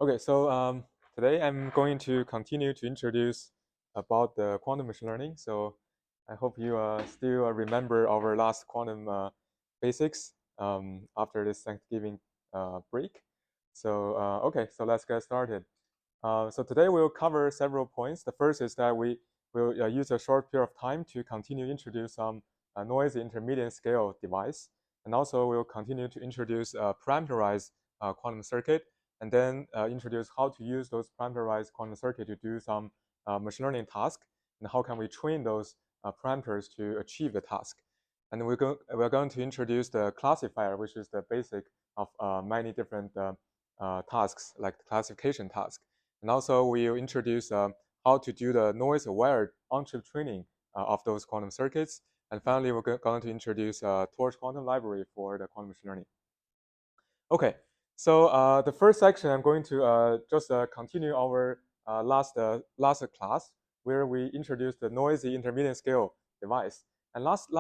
Okay, so today I'm going to continue to introduce about the quantum machine learning. So I hope you still remember our last quantum basics after this Thanksgiving break. So okay, so let's get started. So today we'll cover several points. The first is that we will use a short period of time to continue to introduce some noisy intermediate scale device, and also we'll continue to introduce a parameterized quantum circuit, and then introduce how to use those parameterized quantum circuit to do some machine learning task, and how can we train those parameters to achieve the task. And we're going to introduce the classifier, which is the basic of many different tasks, like the classification task. And also we'll introduce how to do the noise-aware on-chip training of those quantum circuits. And finally, we're going to introduce Torch Quantum Library for the quantum machine learning. Okay, so the first section, I'm going to just continue our last class, where we introduced the noisy intermediate scale device. And last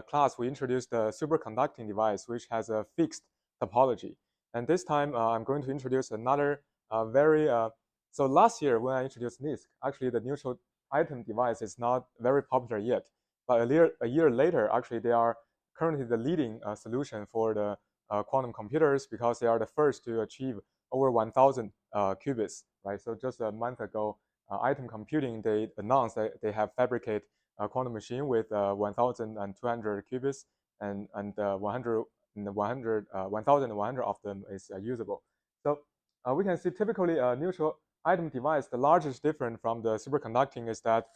class, we introduced the superconducting device, which has a fixed topology. And this time, I'm going to introduce another so last year, when I introduced NISQ, actually the neutral item device is not very popular yet. But a year later, actually, they are currently the leading solution for the quantum computers, because they are the first to achieve over 1,000 qubits, right? So just a month ago, Item Computing, they announced that they have fabricated a quantum machine with 1,200 qubits, and 1,100 of them is usable. So we can see typically a neutral item device, the largest difference from the superconducting is that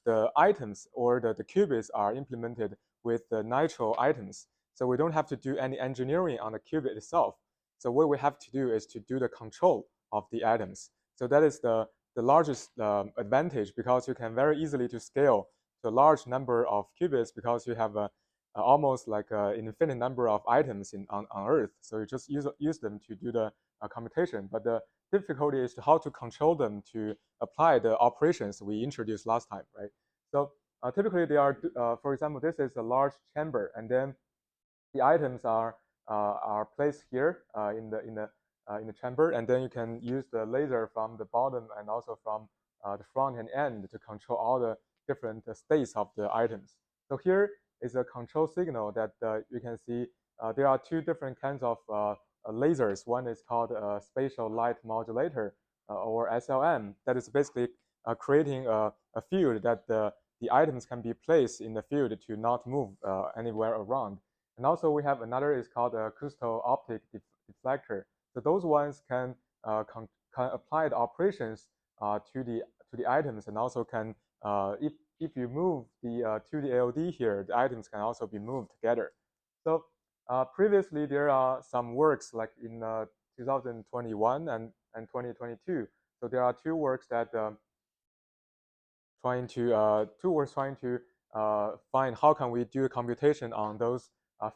the items or the qubits are implemented with the natural items. So we don't have to do any engineering on the qubit itself. So what we have to do is to do the control of the atoms. So that is the largest advantage, because you can very easily to scale to a large number of qubits, because you have almost like an infinite number of items on Earth. So you just use them to do the computation. But the difficulty is how to control them to apply the operations we introduced last time, right? So typically they are, for example, this is a large chamber, and then the items are placed here in the chamber, and then you can use the laser from the bottom and also from the front and end to control all the different states of the items. So here is a control signal that you can see. There are two different kinds of lasers. One is called a spatial light modulator, or SLM, that is basically creating a field that the items can be placed in the field to not move anywhere around. And also we have another is called a crystal optic deflector. So those ones can apply the operations to the items, and also can if you move the 2D ALD here, the items can also be moved together. So previously there are some works like in 2021 and 2022. So there are two works that trying to find how can we do computation on those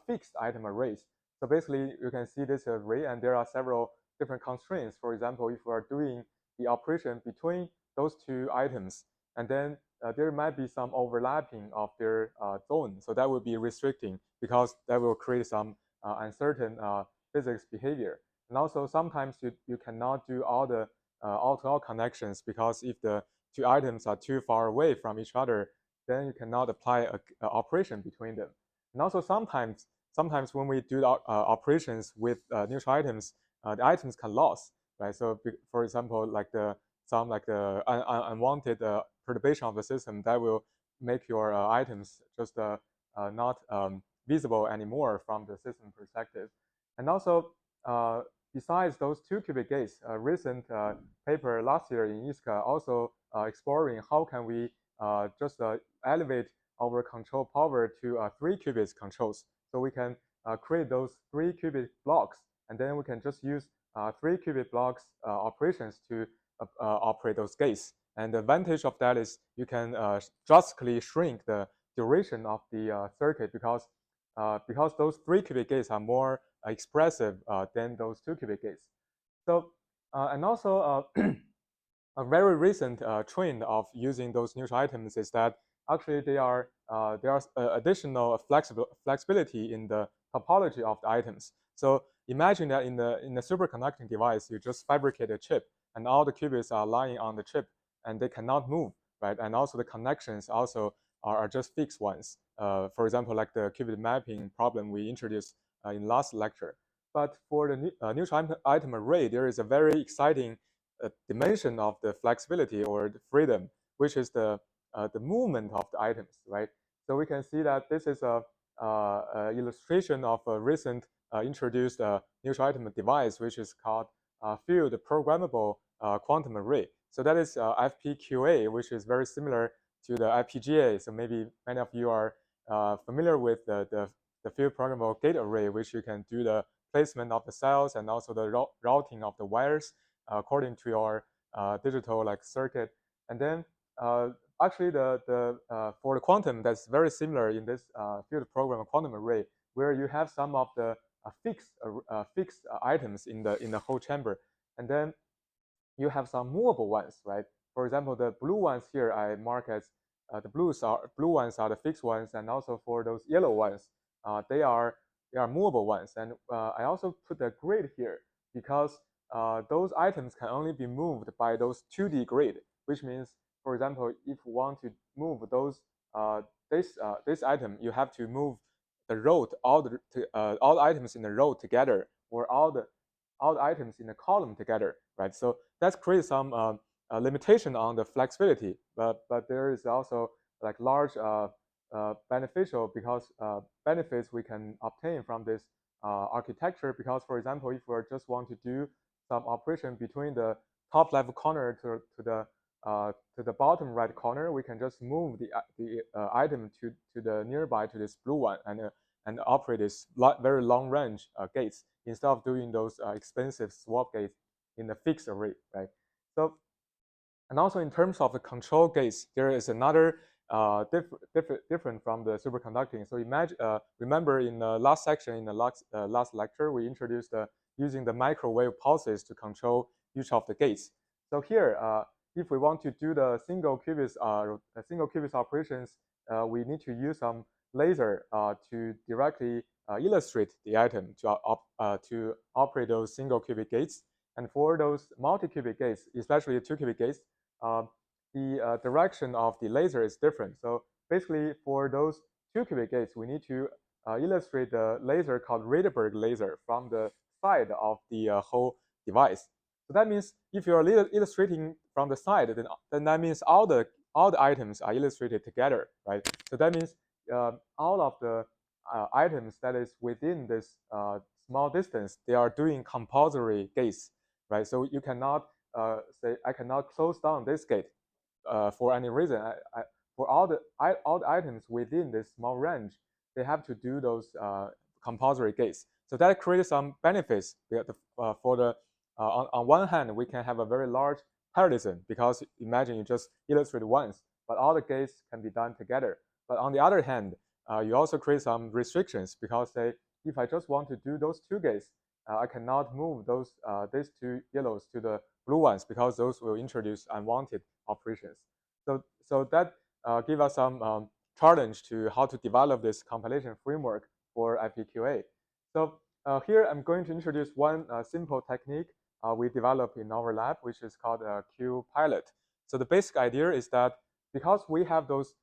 fixed item arrays. So basically, you can see this array, and there are several different constraints. For example, if we are doing the operation between those two items, and then there might be some overlapping of their zone, so that will be restricting, because that will create some uncertain physics behavior. And also sometimes you cannot do all the all-to-all connections, because if the two items are too far away from each other, then you cannot apply an operation between them. And also sometimes when we do operations with neutral items, the items can lose, right? So for example, like some unwanted perturbation of the system, that will make your items just not visible anymore from the system perspective. And also besides those two qubit gates, a recent paper last year in ISCA also exploring how can we just elevate our control power to 3 qubits controls. So we can create those 3 qubit blocks, and then we can just use 3 qubit blocks operations to operate those gates. And the advantage of that is you can drastically shrink the duration of the circuit, because those 3 qubit gates are more expressive than those 2 qubit gates. So and also a very recent trend of using those neutral items is that actually there are additional flexibility in the topology of the items. So imagine that in the superconducting device, you just fabricate a chip, and all the qubits are lying on the chip, and they cannot move, right? And also the connections also are just fixed ones. For example, like the qubit mapping problem we introduced in last lecture. But for the neutral item array, there is a very exciting dimension of the flexibility or the freedom, which is the movement of the items, right? So we can see that this is a illustration of a recent introduced neutral item device, which is called field programmable quantum array. So that is FPQA, which is very similar to the FPGA. So maybe many of you are familiar with the field programmable gate array, which you can do the placement of the cells and also the routing of the wires according to your digital like circuit. And then actually for the quantum, that's very similar in this field programmable quantum array, where you have some of the fixed items in the whole chamber, and then you have some movable ones, right? For example, the blue ones here I mark as the blue ones are the fixed ones, and also for those yellow ones, they are movable ones. And I also put the grid here because those items can only be moved by those 2D grid, which means, for example, if you want to move those this item, you have to move the row all the items in the row together, or all the items in the column together, right? So that creates some limitation on the flexibility, but there is also like large beneficial because benefits we can obtain from this architecture. Because, for example, if we just want to do some operation between the top left corner to the bottom right corner, we can just move the item to the nearby to this blue one and operate this very long range gates instead of doing those expensive swap gates in the fixed array, right? So, and also in terms of the control gates, there is another different from the superconducting. So imagine, remember in the last section, in the last lecture, we introduced using the microwave pulses to control each of the gates. So here, if we want to do the single qubits operations, we need to use some laser to directly illustrate the item to operate those single qubit gates. And for those multi-qubit gates, especially the 2-qubit gates, the direction of the laser is different. So basically, for those 2-qubit gates, we need to illustrate the laser called Rydberg laser from the side of the whole device. So that means if you are illustrating from the side, then that means all the items are illustrated together, right? So that means all of the items that is within this small distance, they are doing compulsory gates, right? So you cannot say I cannot close down this gate for any reason. For all the items within this small range, they have to do those compulsory gates. So that creates some benefits for the on one hand, we can have a very large parallelism because imagine you just illustrate once, but all the gates can be done together. But on the other hand, you also create some restrictions because say if I just want to do those 2 gates, I cannot move those these 2 yellows to the blue ones because those will introduce unwanted operations. So that give us some challenge to how to develop this compilation framework for FPQA. So here I'm going to introduce one simple technique we developed in our lab, which is called QPilot. So the basic idea is that because we have those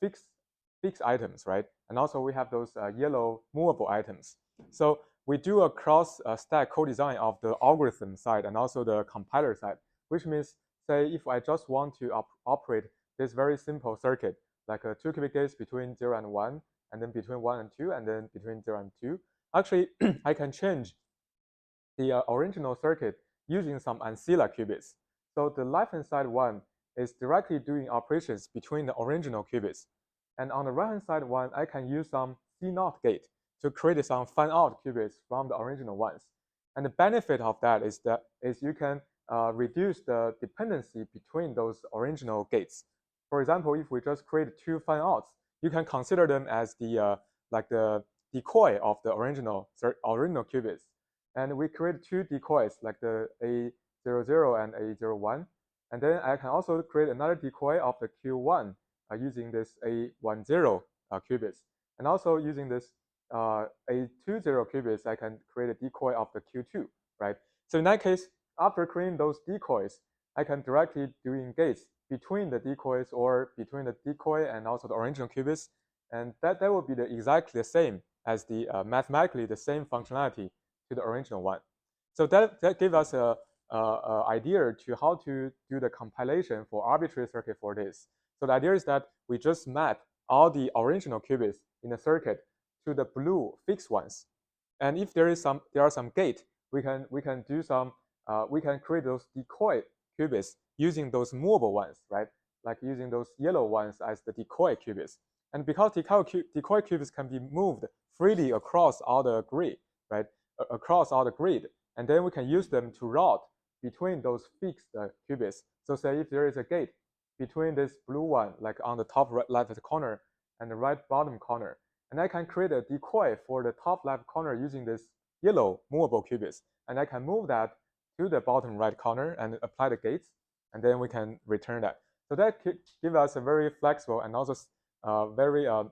fixed items, right, and also we have those yellow movable items. So we do a cross-stack co-design of the algorithm side and also the compiler side, which means, say, if I just want to operate this very simple circuit, like a 2-qubit gates between 0 and 1, and then between 1 and 2, and then between 0 and 2, actually, I can change the original circuit using some ancilla qubits. So the left-hand side one is directly doing operations between the original qubits. And on the right-hand side one, I can use some C0 gate to create some fan-out qubits from the original ones. And the benefit of that is you can reduce the dependency between those original gates. For example, if we just create 2 fan-outs, you can consider them as the decoy of the original qubits. And we create 2 decoys like the A00 and A01. And then I can also create another decoy of the Q1 using this A10 qubits. And also using this a 2 0 qubits, I can create a decoy of the Q2, right? So in that case, after creating those decoys, I can directly do gates between the decoys or between the decoy and also the original qubits, and that will be exactly the same as the mathematically the same functionality to the original one. So that gives us a idea to how to do the compilation for arbitrary circuit for this. So the idea is that we just map all the original qubits in the circuit to the blue fixed ones, and if there are some gate, we can create those decoy qubits using those movable ones, right? Like using those yellow ones as the decoy qubits. And because decoy qubits can be moved freely across all the grid, right? Across all the grid, and then we can use them to route between those fixed qubits. So say if there is a gate between this blue one, like on the top right left corner and the right bottom corner, and I can create a decoy for the top left corner using this yellow movable qubits, and I can move that to the bottom right corner and apply the gates, and then we can return that. So that could give us a very flexible and also very a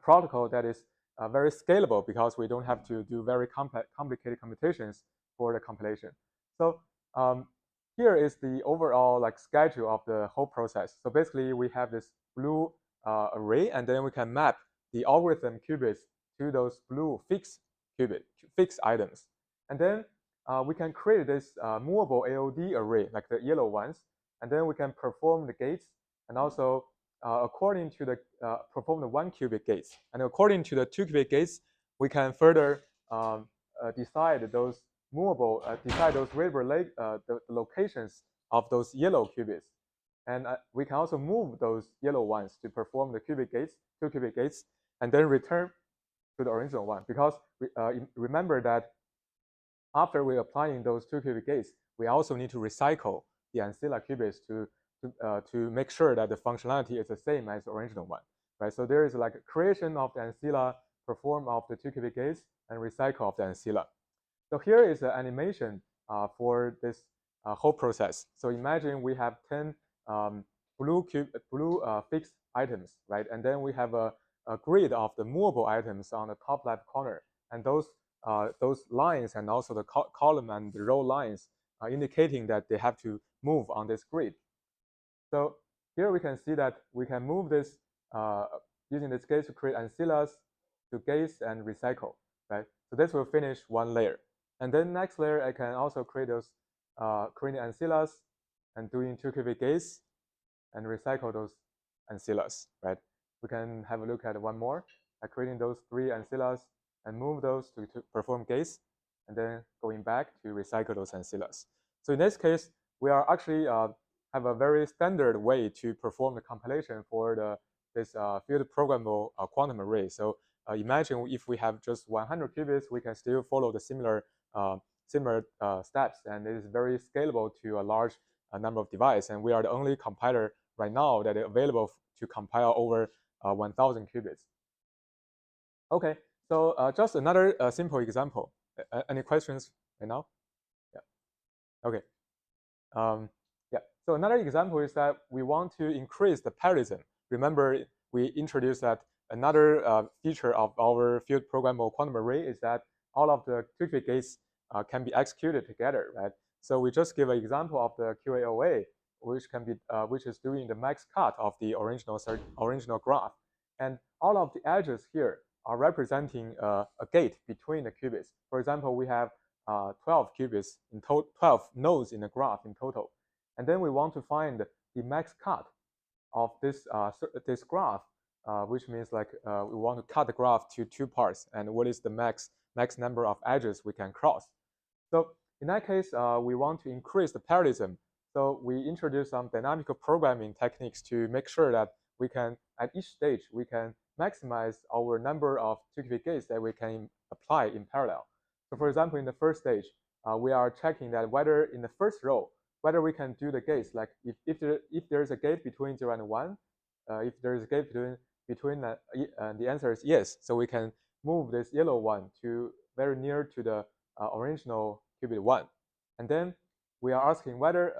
protocol that is very scalable because we don't have to do very complicated computations for the compilation. So here is the overall like schedule of the whole process. So basically, we have this blue array, and then we can map the algorithm qubits to those blue fixed items, and then we can create this movable AOD array like the yellow ones, and then we can perform the gates and also according to the perform the 1 qubit gates, and according to the 2 qubit gates, we can further decide those movable, decide those the locations of those yellow qubits, and we can also move those yellow ones to perform the 2 qubit gates, and then return to the original one. Because remember that after we're applying those 2 qubit gates, we also need to recycle the ancilla qubits to make sure that the functionality is the same as the original one, right? So there is like a creation of the ancilla, perform of the 2 qubit gates, and recycle of the ancilla. So here is the animation for this whole process. So imagine we have 10 blue fixed items, right? And then we have a grid of the movable items on the top left corner, and those lines and also the column and the row lines are indicating that they have to move on this grid. So here we can see that we can move this using this gates to create ancillas to gates and recycle, right? So this will finish one layer. And then next layer, I can also create those creating ancillas and doing 2 qubit gates and recycle those ancillas, right? We can have a look at one more, creating those 3 ancillas and move those to perform gates, and then going back to recycle those ancillas. So in this case, we are actually have a very standard way to perform the compilation for this field programmable quantum array. So imagine if we have just 100 qubits, we can still follow the similar steps, and it is very scalable to a large number of devices. And we are the only compiler right now that is available to compile over 1,000 qubits. Okay, so just another simple example. Any questions right now? Yeah. Okay. Yeah. So another example is that we want to increase the parallelism. Remember, we introduced that another feature of our field programmable quantum array is that all of the 2 qubit gates can be executed together, right? So we just give an example of the QAOA, which is doing the max cut of the original graph, and all of the edges here are representing a gate between the qubits. For example, we have 12 qubits in total, 12 nodes in the graph in total, and then we want to find the max cut of this graph, which means like we want to cut the graph to 2 parts, and what is the max number of edges we can cross. So in that case, we want to increase the parallelism. So we introduce some dynamical programming techniques to make sure that we can, at each stage, we can maximize our number of 2 qubit gates that we can apply in parallel. So for example, in the first stage, we are checking that whether in the first row, whether we can do the gates, like if there is a gate between 0 and 1, if there is a gate between the answer is yes. So we can move this yellow one to very near to the original qubit 1. And then we are asking whether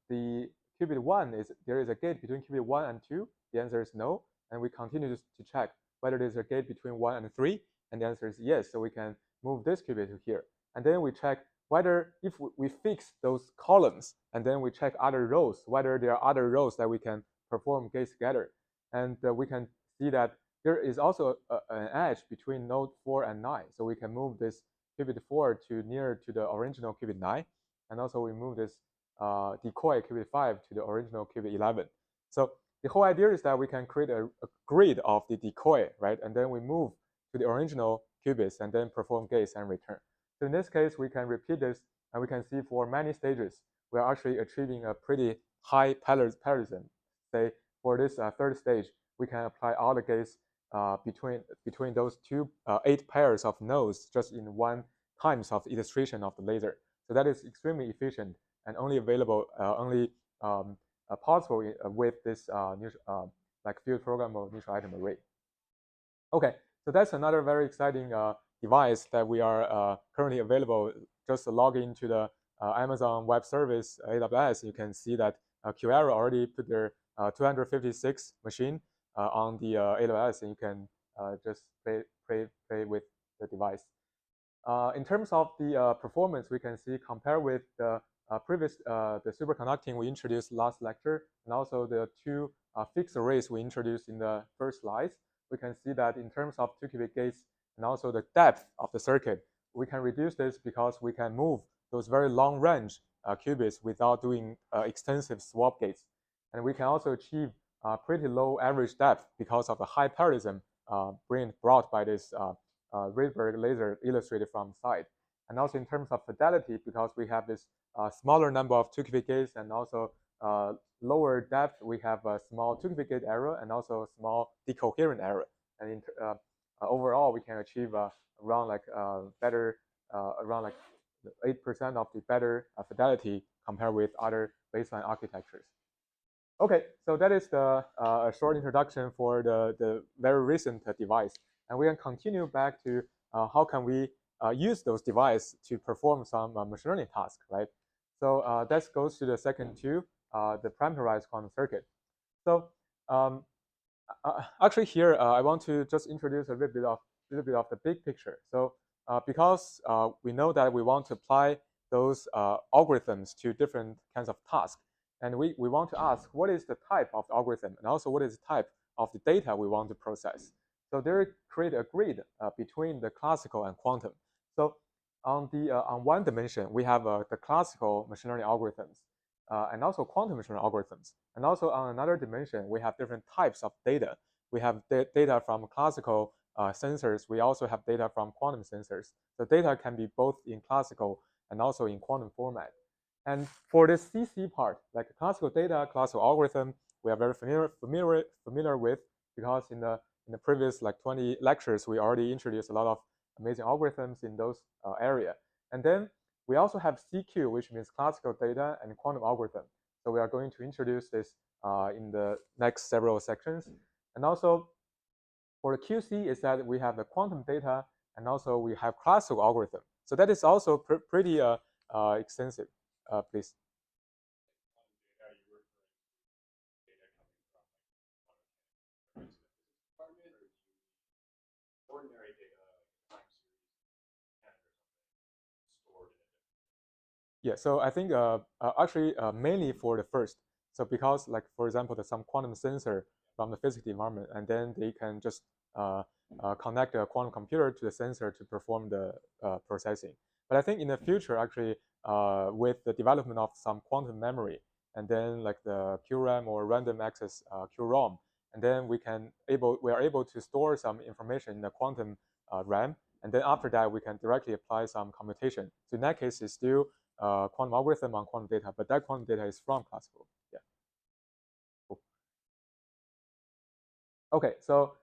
the qubit 1 there is a gate between qubit 1 and 2. The answer is no. And we continue to check whether there's a gate between 1 and 3. And the answer is yes. So we can move this qubit to here. And then we check whether if we fix those columns, and then we check other rows, whether there are other rows that we can perform gates together. And we can see that there is also an edge between node 4 and 9. So we can move this qubit 4 to near to the original qubit 9. And also we move this decoy qubit 5 to the original qubit 11. So the whole idea is that we can create a grid of the decoy, right? And then we move to the original qubits and then perform gates and return. So in this case, we can repeat this, and we can see for many stages, we are actually achieving a pretty high parallelism. Say for this third stage, we can apply all the gates between those 8 pairs of nodes just in 1 times of illustration of the laser. So that is extremely efficient and only available, possible with this like field programmable neutral atom array. Okay, so that's another very exciting device that we are currently available. Just log into the Amazon Web Service AWS. You can see that QAero already put their 256 machine on the AWS, and you can just play with the device. In terms of the performance, we can see compare with the previous the superconducting we introduced last lecture, and also the 2 fixed arrays we introduced in the first slides. We can see that in terms of 2-qubit gates and also the depth of the circuit, we can reduce this because we can move those very long range qubits without doing extensive swap gates. And we can also achieve pretty low average depth because of the high parallelism brought by this Rydberg laser illustrated from the side. And also in terms of fidelity, because we have this smaller number of 2-qubit gates and also lower depth, we have a small 2-qubit gate error and also a small decoherent error. And overall, we can achieve around like better, around like 8% of the better fidelity compared with other baseline architectures. Okay, so that is the short introduction for the very recent device. And we can continue back to how can we use those devices to perform some machine learning tasks, right? So that goes to the second 2, the parameterized quantum circuit. So actually here, I want to just introduce a little bit of the big picture. So because we know that we want to apply those algorithms to different kinds of tasks, and we want to ask what is the type of algorithm, and also what is the type of the data we want to process. So there create a grid between the classical and quantum. So on one dimension, we have the classical machine learning algorithms, and also quantum machine learning algorithms. And also on another dimension, we have different types of data. We have data from classical sensors. We also have data from quantum sensors. The data can be both in classical and also in quantum format. And for the CC part, like classical data, classical algorithm, we are very familiar with, because in the previous like 20 lectures, we already introduced a lot of amazing algorithms in those area. And then we also have CQ, which means classical data and quantum algorithm. So we are going to introduce this in the next several sections. And also for the QC is that we have the quantum data, and also we have classical algorithm. So that is also pretty extensive. Please. Yeah, so I think actually mainly for the first. So because like for example, there's some quantum sensor from the physical environment, and then they can just connect a quantum computer to the sensor to perform the processing. But I think in the future, actually, with the development of some quantum memory, and then like the QRAM or random access QROM, and then we are able to store some information in the quantum RAM, and then after that we can directly apply some computation. So in that case, it's still quantum algorithm on quantum data, but that quantum data is from classical. Yeah. Cool. Okay, so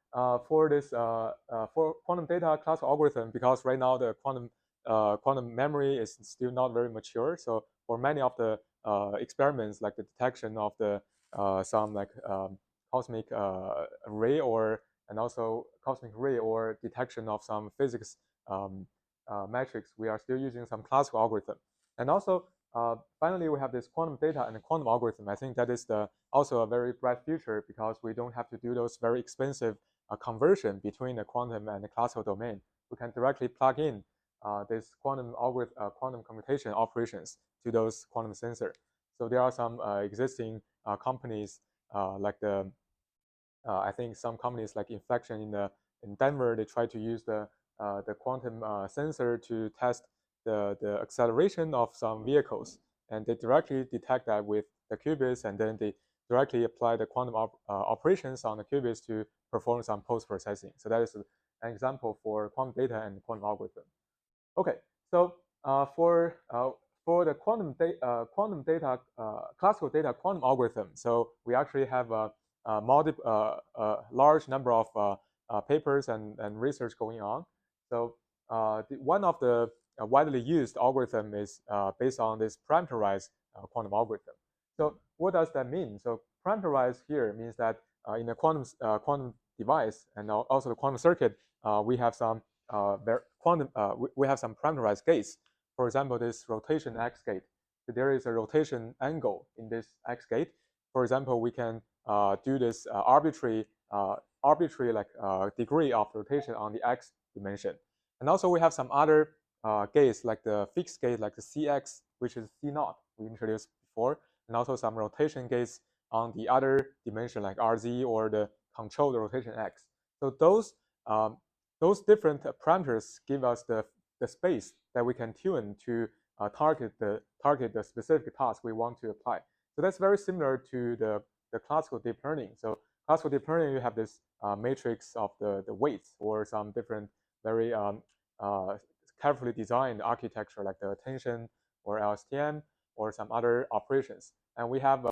for this for quantum data classical algorithm, because right now the quantum memory is still not very mature. So for many of the experiments, like the detection of the some like cosmic ray and also cosmic ray or detection of some physics metrics, we are still using some classical algorithm. And also finally, we have this quantum data and the quantum algorithm. I think that is also a very bright future, because we don't have to do those very expensive conversion between the quantum and the classical domain. we can directly plug in this quantum computation operations to those quantum sensor. So there are some existing companies like I think some companies like Inflection in Denver, they try to use the quantum sensor to test the acceleration of some vehicles, and they directly detect that with the qubits, and then they directly apply the quantum operations on the qubits to perform some post-processing. So that is an example for quantum data and quantum algorithm. Okay, so for the quantum data classical data quantum algorithm, so we actually have a large number of papers and research going on. So one of the widely used algorithm is based on this parameterized quantum algorithm. So what does that mean? So parameterized here means that in a quantum device and also the quantum circuit, we have some we have some parameterized gates. For example, this rotation x gate. So there is a rotation angle in this x gate. For example, we can do this arbitrary degree of rotation on the x dimension. And also we have some other gates like the fixed gate, like the Cx, which is C0 we introduced before, and also some rotation gates on the other dimension like Rz or the controlled rotation x. So those different parameters give us the space that we can tune to target the specific task we want to apply. So that's very similar to the classical deep learning. So classical deep learning, you have this matrix of the weights or some different very carefully designed architecture like the attention or LSTM or some other operations. And we have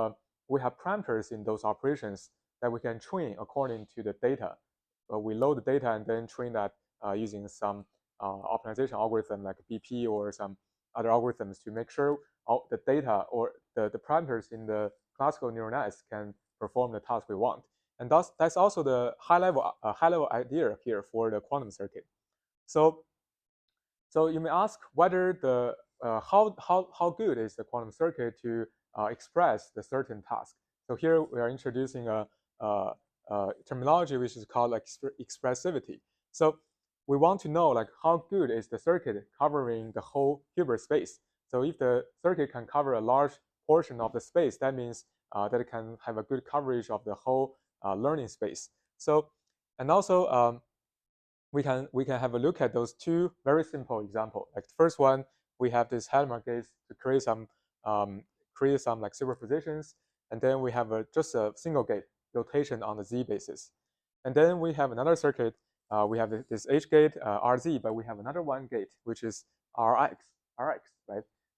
parameters in those operations that we can train according to the data. We load the data and then train that using some optimization algorithm like BP or some other algorithms to make sure all the data or the parameters in the classical neural nets can perform the task we want. And that's also the high level idea here for the quantum circuit. So you may ask whether the how good is the quantum circuit to express the certain task. So here we are introducing a terminology which is called like expressivity. So we want to know like how good is the circuit covering the whole Hilbert space. So if the circuit can cover a large portion of the space, that means that it can have a good coverage of the whole learning space. So and also we can have a look at those two very simple examples. Like the first one, we have this Hadamard gates to create some like superpositions, and then we have just a single gate rotation on the z basis. And then we have another circuit. We have this H gate RZ, but we have another one gate which is RX, right?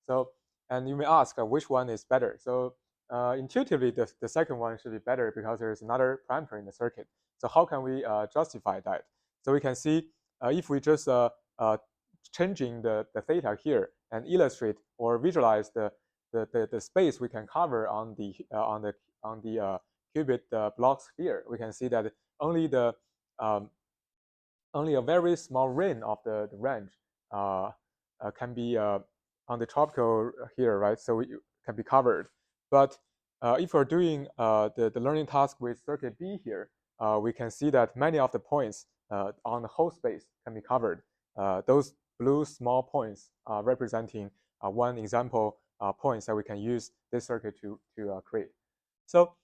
So and you may ask which one is better. So intuitively, the second one should be better because there is another parameter in the circuit. So how can we justify that? So we can see if we just changing the theta here and illustrate or visualize the space we can cover on the qubit block sphere, we can see that only a very small range of the range can be on the tropical here, right? So it can be covered. But if we're doing the learning task with circuit B here, we can see that many of the points on the whole space can be covered. Those blue small points representing one example points that we can use this circuit to create. So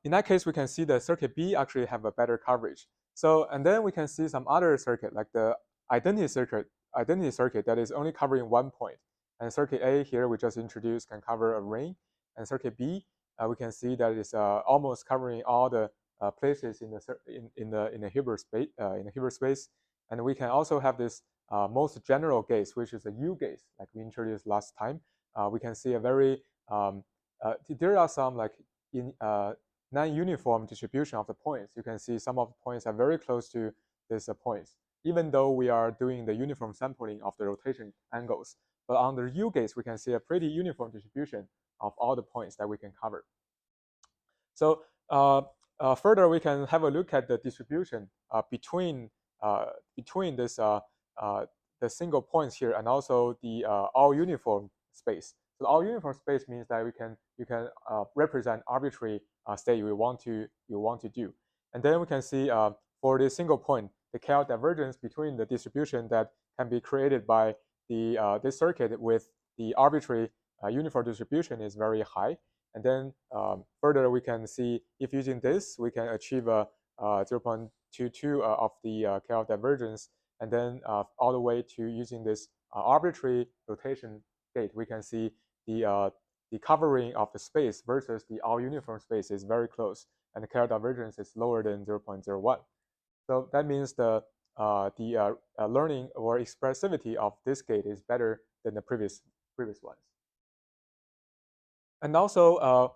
in that case, we can see the circuit B actually have a better coverage. So and then we can see some other circuit like the identity circuit that is only covering one point. And circuit A here we just introduced can cover a ring, and circuit B we can see that it's almost covering all the places in the Hilbert space, and we can also have this most general case, which is a U case, like we introduced last time. We can see a very there are some like in non-uniform distribution of the points. You can see some of the points are very close to these points, even though we are doing the uniform sampling of the rotation angles. But on the U case, we can see a pretty uniform distribution of all the points that we can cover. So further, we can have a look at the distribution between this the single points here and also the all uniform space. So all uniform space means that you can represent arbitrary state you want to do, and then we can see for this single point, the chaos divergence between the distribution that can be created by this circuit with the arbitrary uniform distribution is very high. And then further, we can see if using this, we can achieve a 0.22 of the chaos divergence, and then all the way to using this arbitrary rotation gate, we can see the covering of the space versus the all uniform space is very close, and the chaos divergence is lower than 0.01. So that means the learning or expressivity of this gate is better than the previous ones. And also,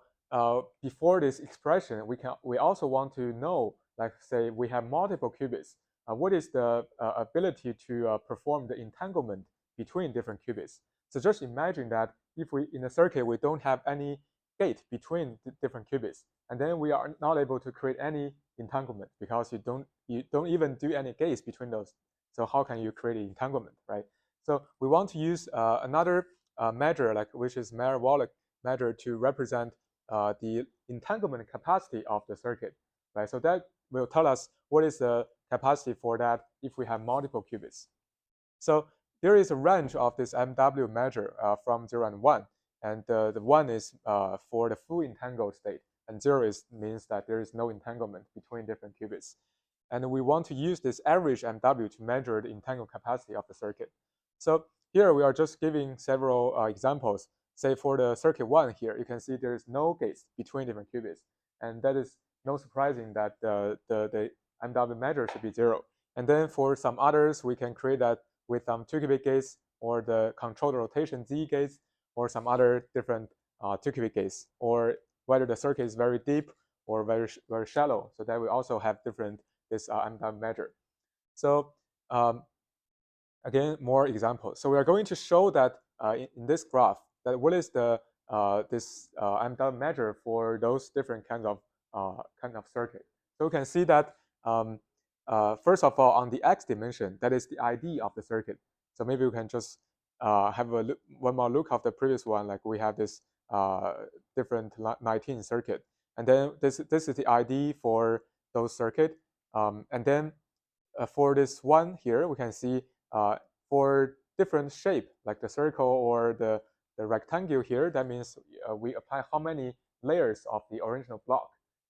before this expression, we also want to know, like say we have multiple qubits. What is the ability to perform the entanglement between different qubits? So just imagine that if we in a circuit we don't have any gate between different qubits, and then we are not able to create any entanglement because you don't even do any gates between those. So how can you create entanglement, right? So we want to use another measure, like which is Meyer-Wallach measure to represent the entanglement capacity of the circuit, right? So that will tell us what is the capacity for that if we have multiple qubits. So there is a range of this MW measure from 0 and 1, and the 1 is for the full entangled state, and 0 means that there is no entanglement between different qubits. And we want to use this average MW to measure the entanglement capacity of the circuit. So here we are just giving several examples. Say for the circuit 1 here, you can see there is no gates between different qubits, and that is no surprising that the MW measure should be 0. And then for some others, we can create that with some 2-qubit gates or the controlled rotation Z gates or some other different 2-qubit gates, or whether the circuit is very deep or very shallow. So that we also have different this MW measure. So again, more examples. So we are going to show that in this graph that what is the this MW measure for those different kinds of circuit. So we can see that first of all, on the x dimension, that is the ID of the circuit. So maybe we can just have one more look of the previous one. Like we have this different 19 circuit, and then this is the ID for those circuit, and then for this one here, we can see for different shape, like the circle or the rectangle here, that means we apply how many layers of the original block.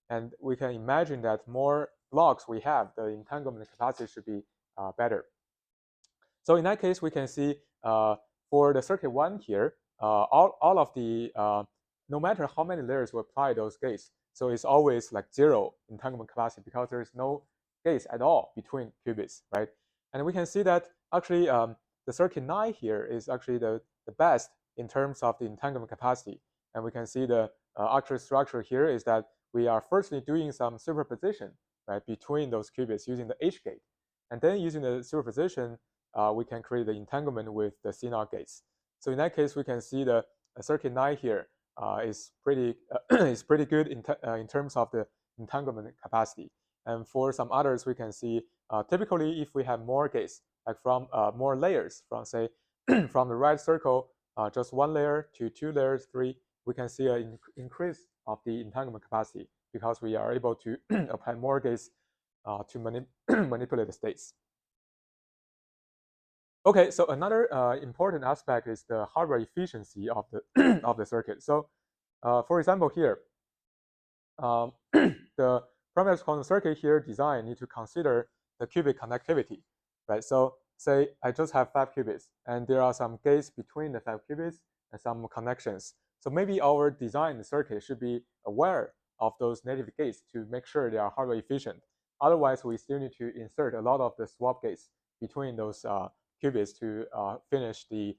And we can imagine that more blocks we have, the entanglement capacity should be better. So in that case, we can see for the circuit 1 here, all of the, no matter how many layers we apply those gates, so it's always like 0 entanglement capacity because there is no gates at all between qubits, right? And we can see that actually the circuit 9 here is actually the best in terms of the entanglement capacity. And we can see the actual structure here is that we are firstly doing some superposition, right, between those qubits using the H gate. And then using the superposition, we can create the entanglement with the CNOT gates. So in that case, we can see the circuit 9 here is pretty good in terms of the entanglement capacity. And for some others, we can see typically if we have more gates, like from more layers, from say from the right circle, just 1 layer to 2 layers, 3, we can see an increase of the entanglement capacity because we are able to apply more gates to manipulate the states. Okay, so another important aspect is the hardware efficiency of the of the circuit. So, for example, here, the parametric quantum circuit here design need to consider the qubit connectivity, right? So, say I just have 5 qubits, and there are some gates between the 5 qubits and some connections. So maybe our design circuit should be aware of those native gates to make sure they are hardware efficient. Otherwise, we still need to insert a lot of the swap gates between those qubits to finish the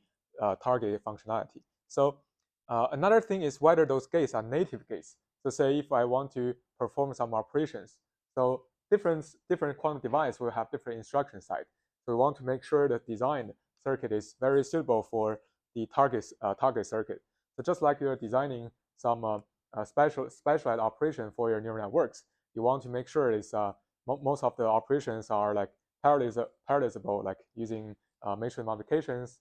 target functionality. So another thing is whether those gates are native gates. So say if I want to perform some operations, so different quantum device will have different instruction set. So we want to make sure that design circuit is very suitable for the target circuit. So just like you're designing some specialized operation for your neural networks, you want to make sure it's most of the operations are like parallelizable, like using matrix modifications,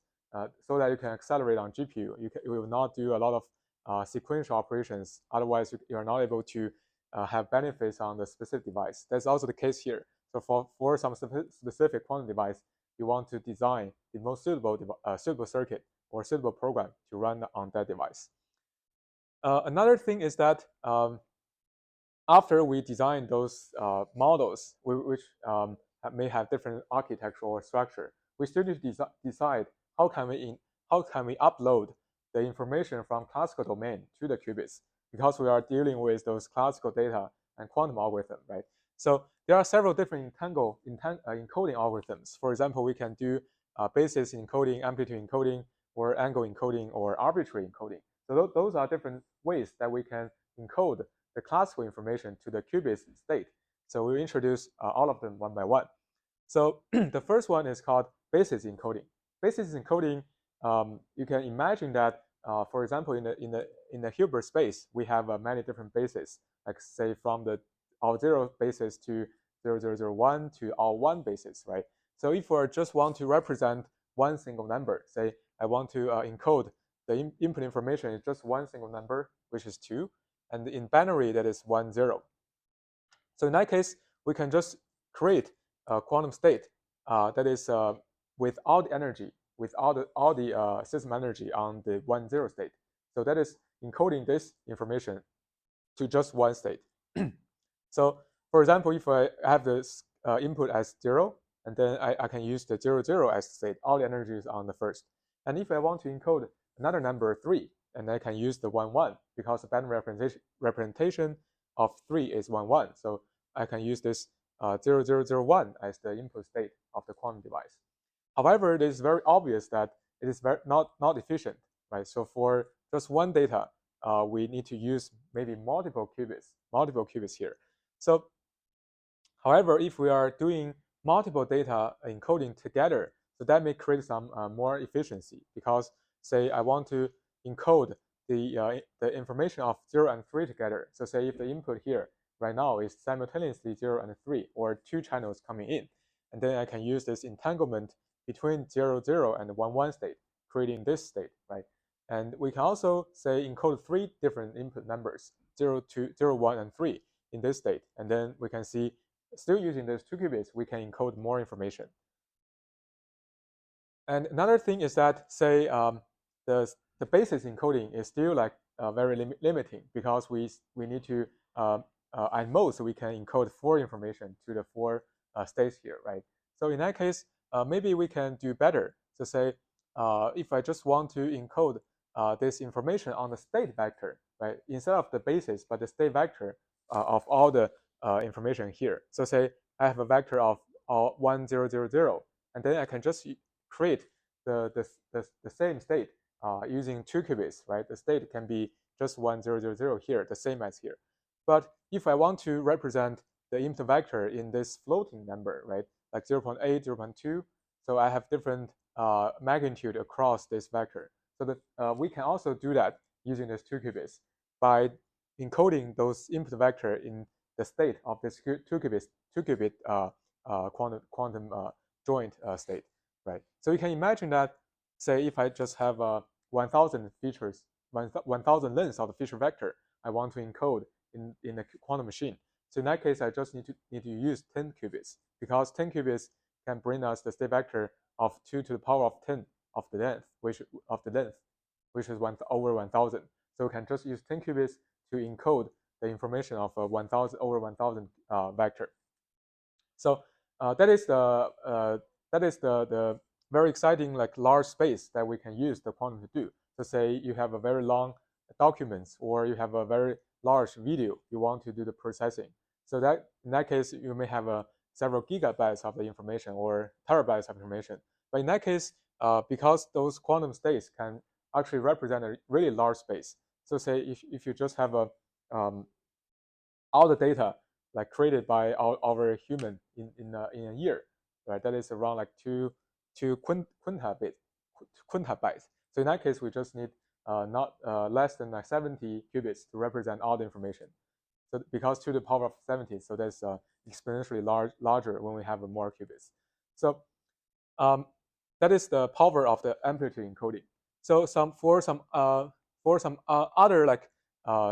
so that you can accelerate on GPU. You will not do a lot of sequential operations. Otherwise, you are not able to have benefits on the specific device. That's also the case here. So for some specific quantum device, you want to design the most suitable circuit or suitable program to run on that device. Another thing is that after we design those models, which may have different architecture or structure, we still need to decide how can we upload the information from classical domain to the qubits, because we are dealing with those classical data and quantum algorithm, right? So there are several different encoding algorithms. For example, we can do basis encoding, amplitude encoding, or angle encoding, or arbitrary encoding. So those are different ways that we can encode the classical information to the qubit state. So we'll introduce all of them one by one. So the first one is called basis encoding. Basis encoding, you can imagine that, for example, in the Hilbert space, we have many different bases, like say from the all zero basis to 0001 to all one basis, right? So if we just want to represent one single number, say I want to encode the input information is just one single number, which is 2, and in binary that is 1, 0. So in that case, we can just create a quantum state that is with all the energy, with all the system energy on the 1, 0 state. So that is encoding this information to just one state. So for example, if I have this input as 0, and then I can use the 0, 0 as state, all the energy is on the first. And if I want to encode another number 3, and I can use the 1, 1, because the binary representation of 3 is 1, 1. So I can use this 0, 0, 0, 1 as the input state of the quantum device. However, it is very obvious that it is not efficient, right? So for just one data, we need to use maybe multiple qubits here. So, however, if we are doing multiple data encoding together, so that may create some more efficiency, because say I want to encode the information of 0 and 3 together. So say if the input here right now is simultaneously 0 and 3, or 2 channels coming in, and then I can use this entanglement between 0, 0 and 1, 1 state, creating this state, right? And we can also say encode 3 different input numbers, 0, 2, 0, 1, and 3 in this state, and then we can see still using those 2 qubits, we can encode more information. And another thing is that, say, the basis encoding is still like very limiting, because we need to at most we can encode 4 information to the 4 states here, right? So in that case, maybe we can do better. So say if I just want to encode this information on the state vector, right, instead of the basis, but the state vector of all the information here. So say I have a vector of 1, 0, 0, 0, and then I can just create the same state using 2 qubits, right? The state can be just 1, 0, 0, 0 here, the same as here. But if I want to represent the input vector in this floating number, right, like 0.8, 0.2, so I have different magnitude across this vector. So that we can also do that using these 2 qubits by encoding those input vector in the state of this 2 qubit quantum joint state, right? So you can imagine that, say, if I just have 1,000 features, 1,000 lengths of the feature vector I want to encode in a quantum machine. So in that case, I just need to use 10 qubits, because 10 qubits can bring us the state vector of 2 to the power of 10 of the length, which is 1 over 1,000. So we can just use 10 qubits to encode the information of a 1,000 over 1,000 vector. So that is the very exciting, like, large space that we can use the quantum to do. So say you have a very long documents, or you have a very large video you want to do the processing. So that in that case, you may have several gigabytes of the information, or terabytes of information. But in that case, because those quantum states can actually represent a really large space. So say if you just have all the data like created by our human in a year, right? That is around like 2 quintabytes. So in that case, we just need not less than like 70 qubits to represent all the information. So because to the power of 70, so that's exponentially larger when we have more qubits. So that is the power of the amplitude encoding. So for some other like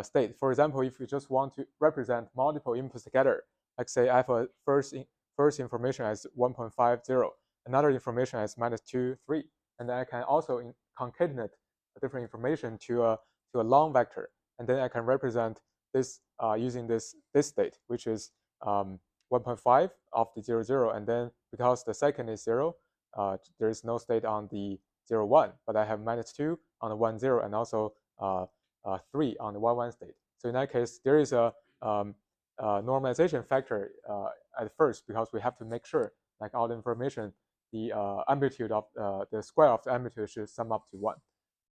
state, for example, if you just want to represent multiple inputs together, like say I have a first first information as 1.50, another information as -2, 3, and then I can also concatenate different information to a long vector, and then I can represent this using this state, which is 1.5 of the 0, 0, and then because the second is 0, there is no state on the 0, 1, but I have -2 on the 1, 0, and also 3 on the 1, 1 state. So in that case, there is a normalization factor at first, because we have to make sure, like all the information, the amplitude of the square of the amplitude should sum up to 1.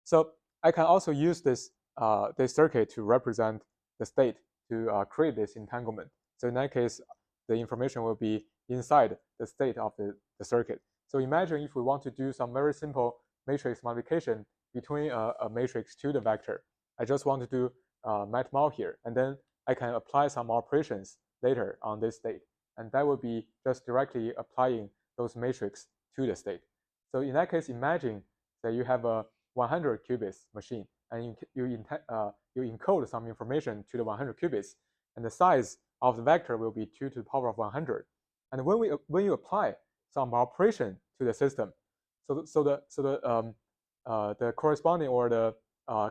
So I can also use this circuit to represent the state to create this entanglement. So in that case, the information will be inside the state of the circuit. So imagine if we want to do some very simple matrix modification between a matrix to the vector. I just want to do matmul here, and then I can apply some operations later on this state, and that will be just directly applying those matrix to the state. So in that case, imagine that you have a 100 qubits machine, and you encode some information to the 100 qubits, and the size of the vector will be 2 to the power of 100. And when you apply some operation to the system, so the corresponding or the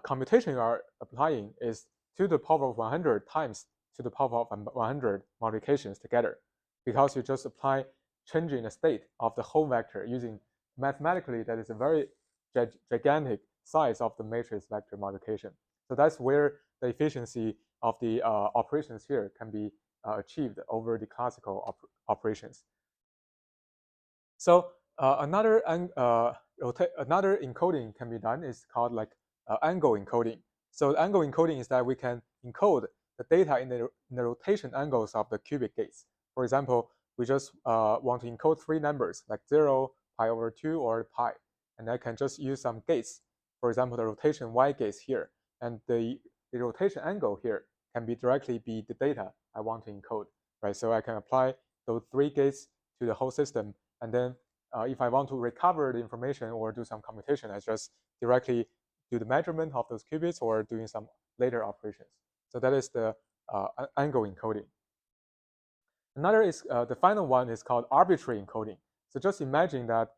computation you are applying is 2 to the power of 100 times 2 to the power of 100 modifications together, because you just apply changing the state of the whole vector using mathematically that is a very gigantic size of the matrix vector modification. So that's where the efficiency of the operations here can be achieved over the classical operations. So another encoding can be done is called like angle encoding. So angle encoding is that we can encode the data in the rotation angles of the cubic gates. For example, we just want to encode 3 numbers like 0, pi over 2, or pi. And I can just use some gates, for example, the rotation y gates here. And the rotation angle here can be directly be the data I want to encode, right? So I can apply those 3 gates to the whole system. And then if I want to recover the information or do some computation, I just directly do the measurement of those qubits or doing some later operations. So that is the angle encoding. Another is the final one is called arbitrary encoding. So just imagine that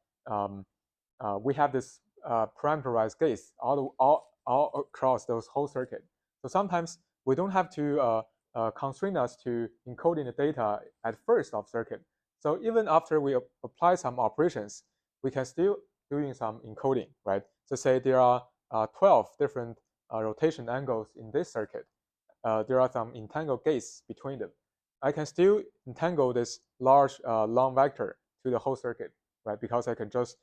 we have this parameterized gates all across those whole circuit. So sometimes we don't have to constrain us to encoding the data at first of circuit. So even after we apply some operations, we can still doing some encoding, right? So say there are 12 different rotation angles in this circuit. There are some entangled gates between them. I can still entangle this large long vector to the whole circuit, right? Because I can just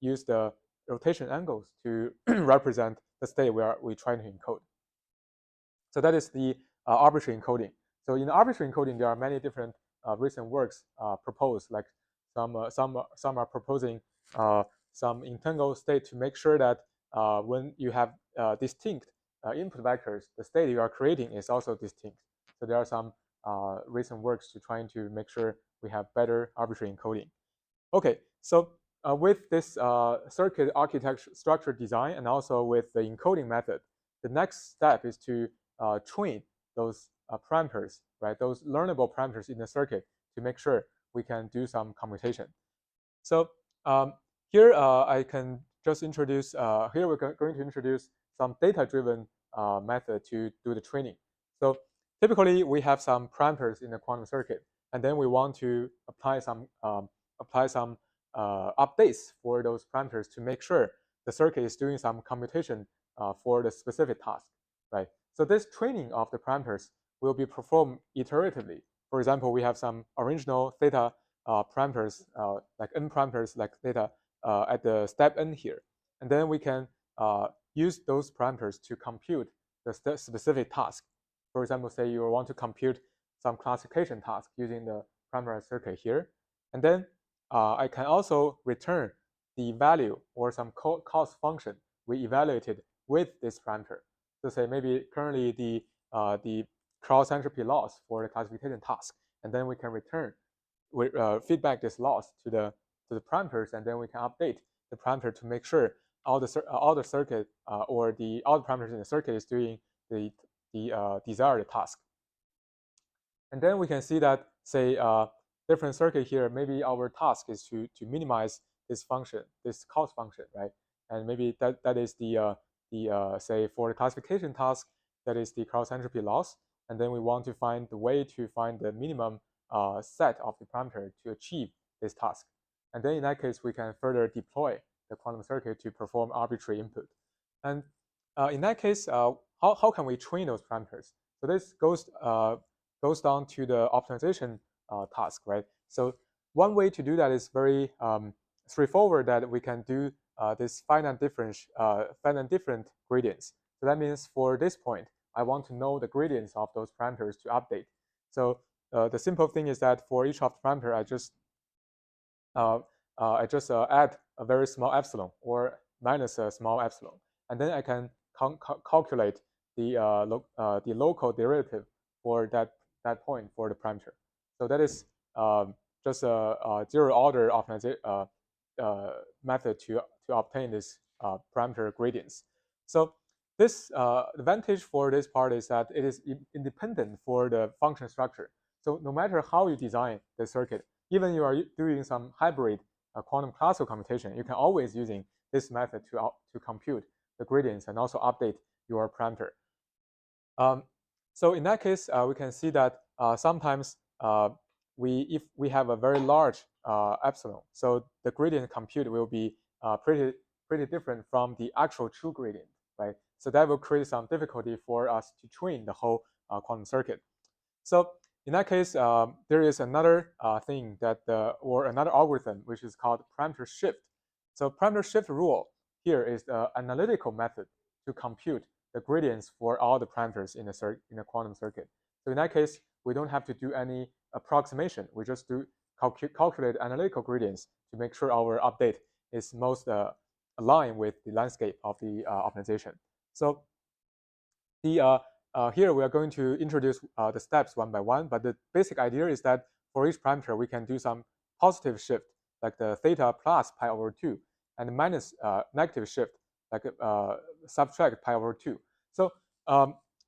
use the rotation angles to represent the state where we're trying to encode. So that is the arbitrary encoding. So in arbitrary encoding, there are many different recent works proposed. Like some are proposing some entangled state to make sure that when you have distinct input vectors, the state you are creating is also distinct. So there are some recent works to trying to make sure we have better arbitrary encoding. Okay, so with this circuit architecture structure design and also with the encoding method, the next step is to train those parameters, right? Those learnable parameters in the circuit to make sure we can do some computation. So here I can just introduce, here we're going to introduce some data-driven method to do the training. So typically we have some parameters in the quantum circuit, and then we want to apply some updates for those parameters to make sure the circuit is doing some computation for the specific task, right? So this training of the parameters will be performed iteratively. For example, we have some original theta parameters, like n parameters like theta at the step n here. And then we can use those parameters to compute the specific task. For example, say you want to compute some classification task using the parameterized circuit here. And then I can also return the value or some cost function we evaluated with this parameter. So say maybe currently the cross entropy loss for the classification task, and then we can return feedback this loss to the parameters, and then we can update the parameter to make sure all the circuit or all the parameters in the circuit is doing the desired task. And then we can see that say different circuit here, maybe our task is to minimize this function, this cost function, right? And maybe that is the say for the classification task, that is the cross entropy loss, and then we want to find the way to find the minimum set of the parameter to achieve this task. And then in that case, we can further deploy the quantum circuit to perform arbitrary input. And in that case, how can we train those parameters? So this goes down to the optimization task, right? So one way to do that is very straightforward, that we can do this finite different gradients. So that means for this point, I want to know the gradients of those parameters to update. So the simple thing is that for each of the parameter, I just add a very small epsilon or minus a small epsilon, and then I can calculate the local derivative for that point for the parameter. So that is just a zero order optimization method to obtain this parameter gradients. So this advantage for this part is that it is independent for the function structure. So no matter how you design the circuit, even you are doing some hybrid quantum classical computation, you can always using this method to compute the gradients and also update your parameter. So in that case, we can see that sometimes if we have a very large epsilon, so the gradient compute will be pretty different from the actual true gradient, right? So that will create some difficulty for us to train the whole quantum circuit. So in that case, there is another thing that or another algorithm which is called parameter shift. So parameter shift rule here is the analytical method to compute the gradients for all the parameters in a quantum circuit. So in that case, we don't have to do any approximation. We just do calculate analytical gradients to make sure our update is most aligned with the landscape of the optimization. So the here we are going to introduce the steps one by one, but the basic idea is that for each parameter, we can do some positive shift, like the theta plus pi over 2, and minus negative shift, like subtract pi over 2. So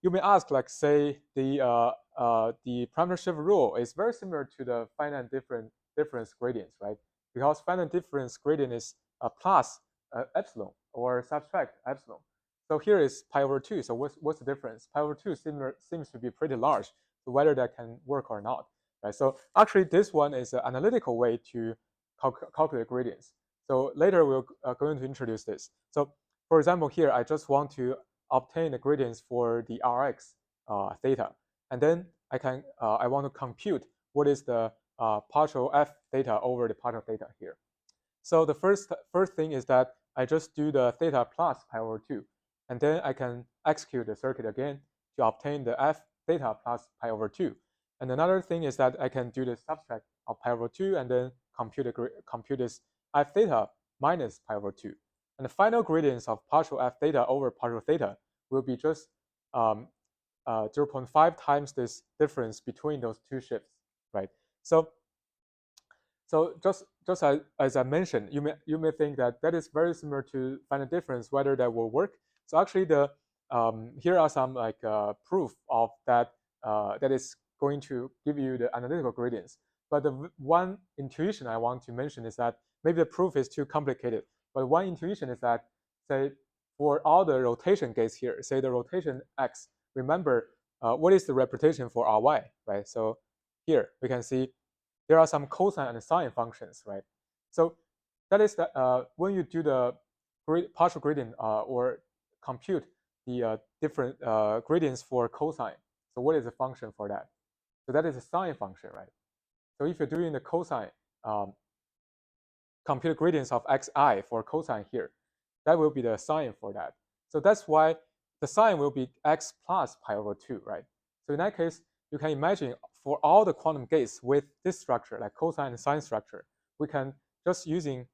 you may ask, like, say the parameter shift rule is very similar to the finite difference gradients, right? Because finite difference gradient is plus epsilon or subtract epsilon. So here is pi over 2. So what's the difference? Pi over 2 seems to be pretty large. So whether that can work or not, right? So actually, this one is an analytical way to calculate gradients. So later we're going to introduce this. So for example, here I just want to obtain the gradients for the Rx theta, and then I want to compute what is the partial f theta over the partial theta here. So the first thing is that I just do the theta plus pi over 2, and then I can execute the circuit again to obtain the f theta plus pi over 2. And another thing is that I can do the subtract of pi over 2 and then compute this f theta minus pi over 2. And the final gradients of partial f theta over partial theta will be just 0.5 times this difference between those two shifts, right? So just as I mentioned, you may think that is very similar to finite difference, whether that will work. So actually, here are some like proof of that that is going to give you the analytical gradients. But the one intuition I want to mention is that maybe the proof is too complicated. But one intuition is that, say, for all the rotation gates here, say the rotation x, remember what is the representation for Ry, right? So here we can see there are some cosine and sine functions, right? So that is that when you do the partial gradient or compute the different gradients for cosine. So what is the function for that? So that is a sine function, right? So if you're doing the cosine compute gradients of xi for cosine here, that will be the sine for that. So that's why the sine will be x plus pi over 2, right? So in that case, you can imagine for all the quantum gates with this structure, like cosine and sine structure, we can just using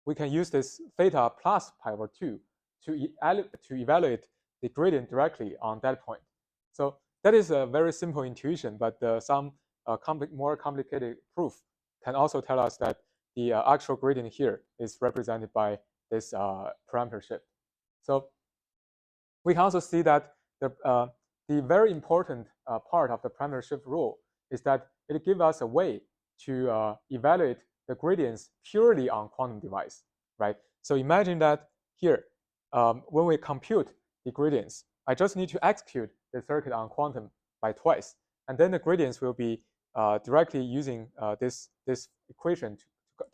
we can use this theta plus pi over 2 to evaluate the gradient directly on that point. So that is a very simple intuition, but some more complicated proof can also tell us that the actual gradient here is represented by this parameter shift. So we can also see that the very important part of the parameter shift rule is that it gives us a way to evaluate the gradients purely on quantum device, right? So imagine that here, when we compute the gradients, I just need to execute the circuit on quantum by twice, and then the gradients will be directly using this equation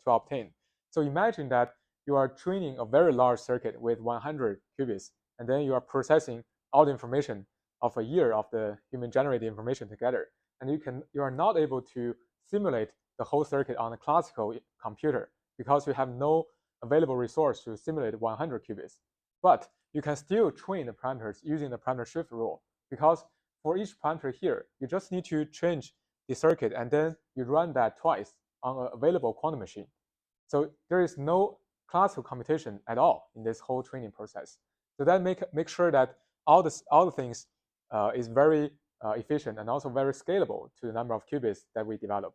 to obtain. So imagine that you are training a very large circuit with 100 qubits, and then you are processing all the information of a year of the human-generated information together, and you are not able to simulate the whole circuit on a classical computer because you have no available resource to simulate 100 qubits. But you can still train the parameters using the parameter shift rule, because for each parameter here, you just need to change the circuit and then you run that twice on an available quantum machine. So there is no classical computation at all in this whole training process. So that make sure that all the things is very efficient and also very scalable to the number of qubits that we develop.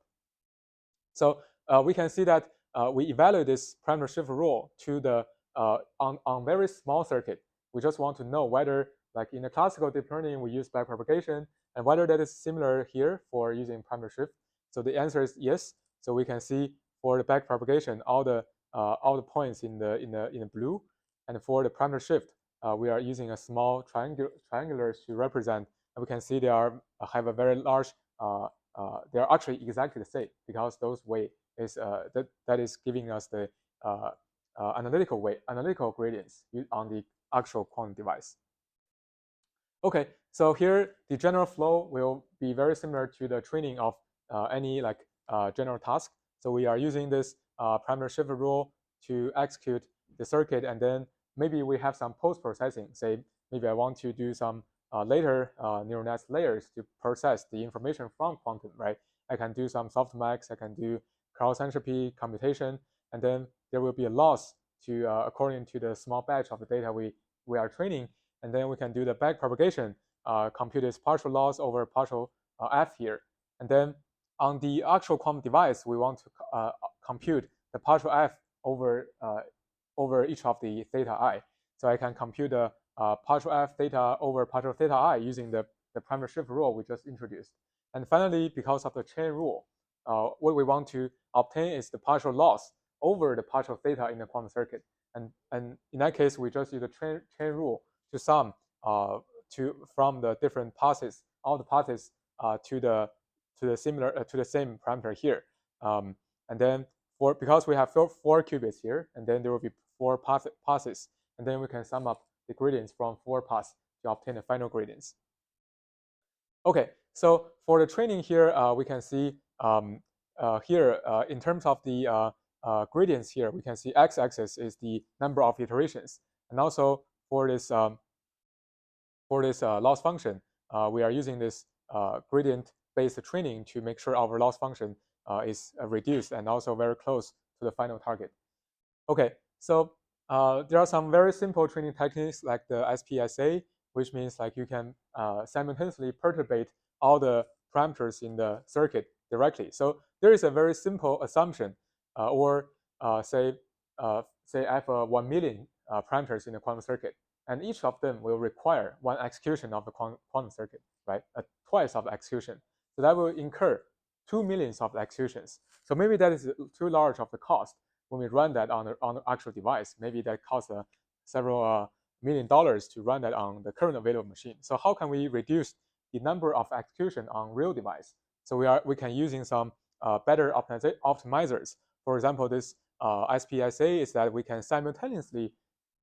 So we can see that we evaluate this parameter shift rule to the on very small circuit. We just want to know whether, like in the classical deep learning, we use backpropagation, and whether that is similar here for using parameter shift. So the answer is yes. So we can see for the backpropagation all the points in the blue, and for the parameter shift, we are using a small triangulars to represent, and we can see they have a very large. They are actually exactly the same, because those way is that is giving us the analytical gradients on the actual quantum device. Okay, so here the general flow will be very similar to the training of any general task. So we are using this parameter shift rule to execute the circuit, and then maybe we have some post-processing. Say maybe I want to do some later neural net layers to process the information from quantum, right? I can do some softmax, I can do cross entropy computation, and then there will be a loss to according to the small batch of the data we are training, and then we can do the backpropagation, compute this partial loss over partial f here, and then on the actual quantum device, we want to compute the partial f over each of the theta I. So I can compute the partial f theta over partial theta I using the parameter shift rule we just introduced. And finally, because of the chain rule, what we want to obtain is the partial loss over the partial theta in the quantum circuit. And in that case, we just use the chain rule to sum from the different passes, all the passes to the same parameter here. And then because we have four qubits here, and then there will be 4 passes, and then we can sum up the gradients from 4 passes to obtain the final gradients. Okay, so for the training here, we can see here in terms of the gradients here, we can see x-axis is the number of iterations, and also for this loss function, we are using this gradient-based training to make sure our loss function is reduced and also very close to the final target. Okay, so there are some very simple training techniques like the SPSA, which means like you can simultaneously perturbate all the parameters in the circuit directly. So there is a very simple assumption, or say I have 1 million parameters in the quantum circuit, and each of them will require one execution of the quantum circuit, right? Twice of execution. So that will incur 2 millions of executions. So maybe that is too large of the cost when we run that on the actual device. Maybe that costs several $1 million to run that on the current available machine. So how can we reduce the number of execution on real device? So we can using some better optimizers. For example, this SPSA is that we can simultaneously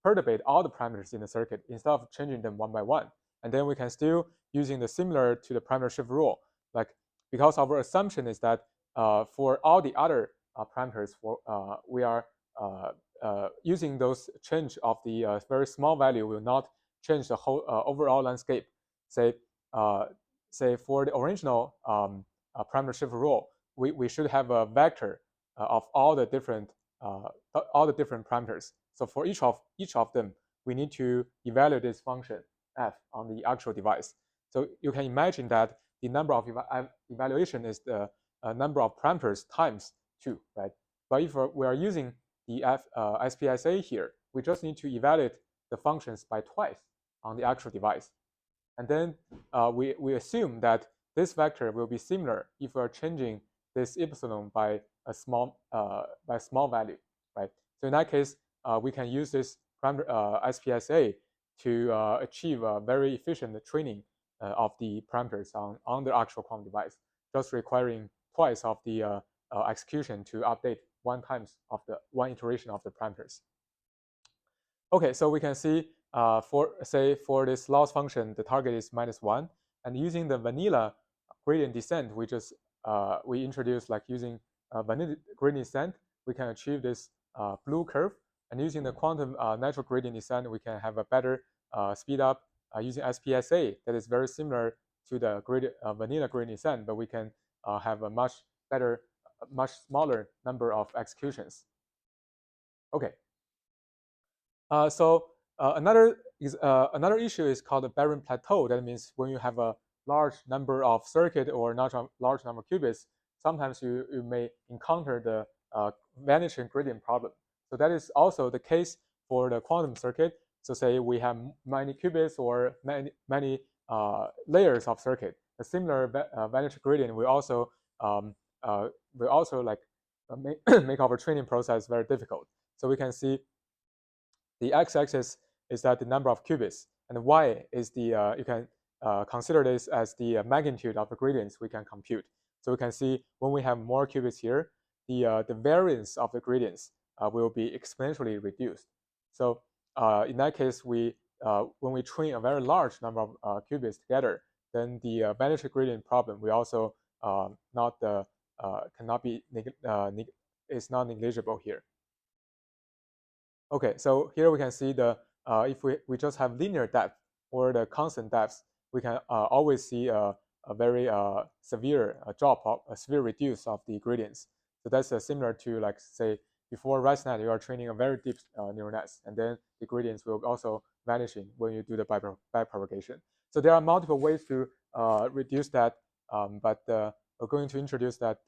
perturbate all the parameters in the circuit instead of changing them one by one. And then we can still using the similar to the parameter shift rule, like because our assumption is that for all the other parameters, we are using those change of the very small value will not change the whole overall landscape. Say for the original parameter shift rule, we should have a vector of all the different parameters. So for each of them, we need to evaluate this function f on the actual device. So you can imagine that the number of evaluation is the number of parameters times 2, right? But if we are using the SPSA here, we just need to evaluate the functions by twice on the actual device. And then we assume that this vector will be similar if we are changing this epsilon by a small value, right? So in that case, we can use this parameter SPSA to achieve a very efficient training of the parameters on the actual quantum device, just requiring twice of the execution to update one iteration of the parameters. Okay, so we can see for this loss function, the target is -1, and using the vanilla gradient descent, we introduced like using vanilla gradient descent, we can achieve this blue curve, and using the quantum natural gradient descent, we can have a better speed up using SPSA that is very similar to the vanilla gradient descent, but we can have a much better, much smaller number of executions. Okay. Another issue is called the barren plateau. That means when you have a large number of circuit or not a large number of qubits, sometimes you may encounter the vanishing gradient problem. So that is also the case for the quantum circuit. So say we have many qubits or many layers of circuit. A similar vanishing gradient will also make our training process very difficult. So we can see the x-axis is that the number of qubits, and y is the you can consider this as the magnitude of the gradients we can compute. So we can see when we have more qubits here, the variance of the gradients will be exponentially reduced. So in that case, when we train a very large number of qubits together, then the vanishing gradient problem will also is not negligible here. Okay, so here we can see if we just have linear depth or the constant depths, we can always see a very severe severe reduce of the gradients. So that's similar to, like, say, before ResNet, you are training a very deep neural nets, and then the gradients will also vanishing when you do the backpropagation. So there are multiple ways to reduce that, but we're going to introduce that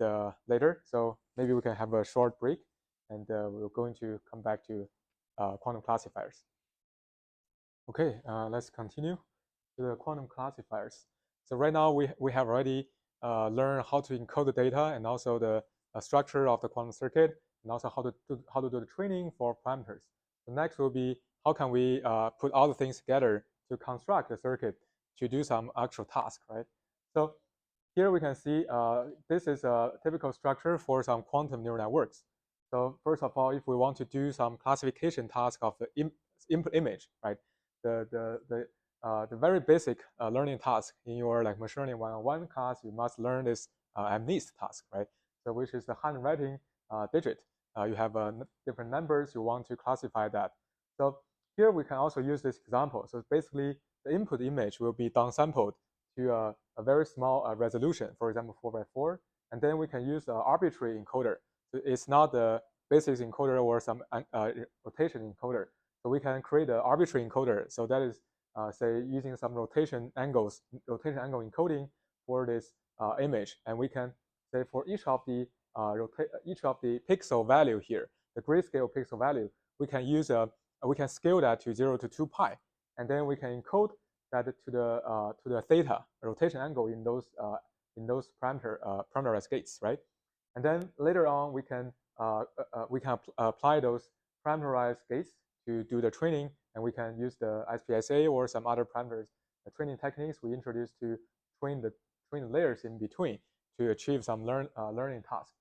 later. So maybe we can have a short break, and we're going to come back to quantum classifiers. Okay, let's continue to the quantum classifiers. So right now we have already learned how to encode the data and also the structure of the quantum circuit, and also how to do the training for parameters. The next will be how can we put all the things together to construct the circuit to do some actual task, right? So here we can see this is a typical structure for some quantum neural networks. So first of all, if we want to do some classification task of the input image, right? The very basic learning task in your like machine learning 101 class, you must learn this MNIST task, right? So which is the handwriting digit. You have different numbers, you want to classify that. So here we can also use this example. So basically, the input image will be downsampled to a very small resolution, for example, 4x4, and then we can use an arbitrary encoder. So it's not the basis encoder or some rotation encoder. So we can create an arbitrary encoder. So that is, say, using some rotation angle encoding for this image, and we can say for each of the pixel value here, the grayscale pixel value, we can scale that to 0 to 2 pi, and then we can encode that to the theta rotation angle in those parameterized gates, right? And then later on we can apply those parameterized gates to do the training, and we can use the SPSA or some other parameters training techniques we introduced to train the layers in between to achieve some learning tasks.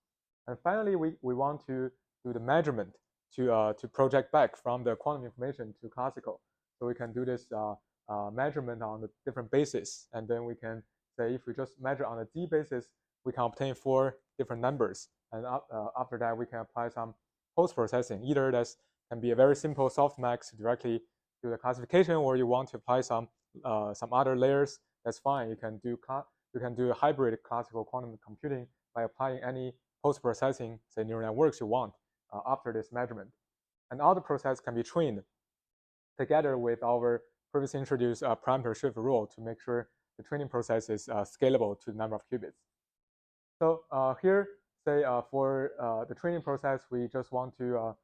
And finally, we want to do the measurement to project back from the quantum information to classical. So we can do this measurement on the different bases, and then we can say if we just measure on a D basis, we can obtain 4 different numbers, and after that we can apply some post-processing. Either that can be a very simple softmax directly to the classification, or you want to apply some other layers. That's fine. You can do a hybrid classical quantum computing by applying any post-processing, say, neural networks you want after this measurement. And all the process can be trained together with our previously introduced parameter shift rule to make sure the training process is scalable to the number of qubits. So here, say for the training process, we just want to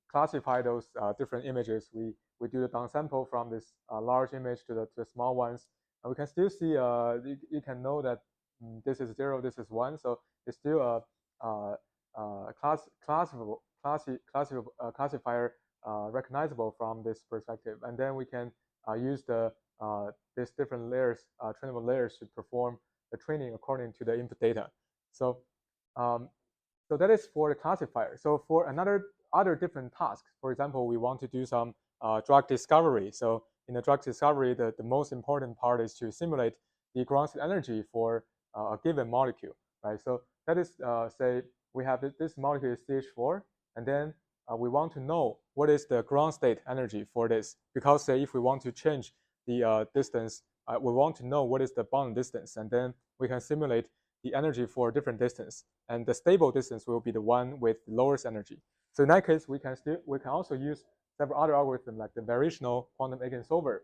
classify those different images. We do the downsample from this large image to the small ones, we can still see you can know that this is 0, this is 1, so it's still a classifier recognizable from this perspective, and then we can use these different layers, trainable layers, to perform the training according to the input data. So um, so that is for the classifier. So for other different tasks, for example, we want to do some drug discovery. So in the drug discovery, the most important part is to simulate the ground state energy for a given molecule, right? So that is, say, we have this molecule is CH4, and then we want to know what is the ground state energy for this, because say if we want to change the distance, we want to know what is the bound distance, and then we can simulate the energy for different distance, and the stable distance will be the one with the lowest energy. So in that case, we can also use several other algorithms like the variational quantum eigensolver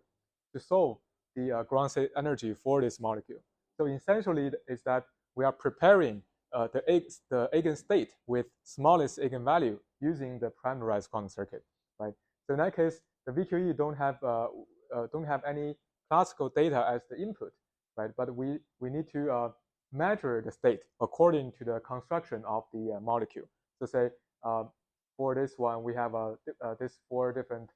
to solve the ground state energy for this molecule. So essentially, is that we are preparing the eigenstate with smallest eigenvalue using the parameterized quantum circuit, right? So in that case, the VQE don't have any classical data as the input, right? But we need to measure the state according to the construction of the molecule. So say for this one, we have this 4 different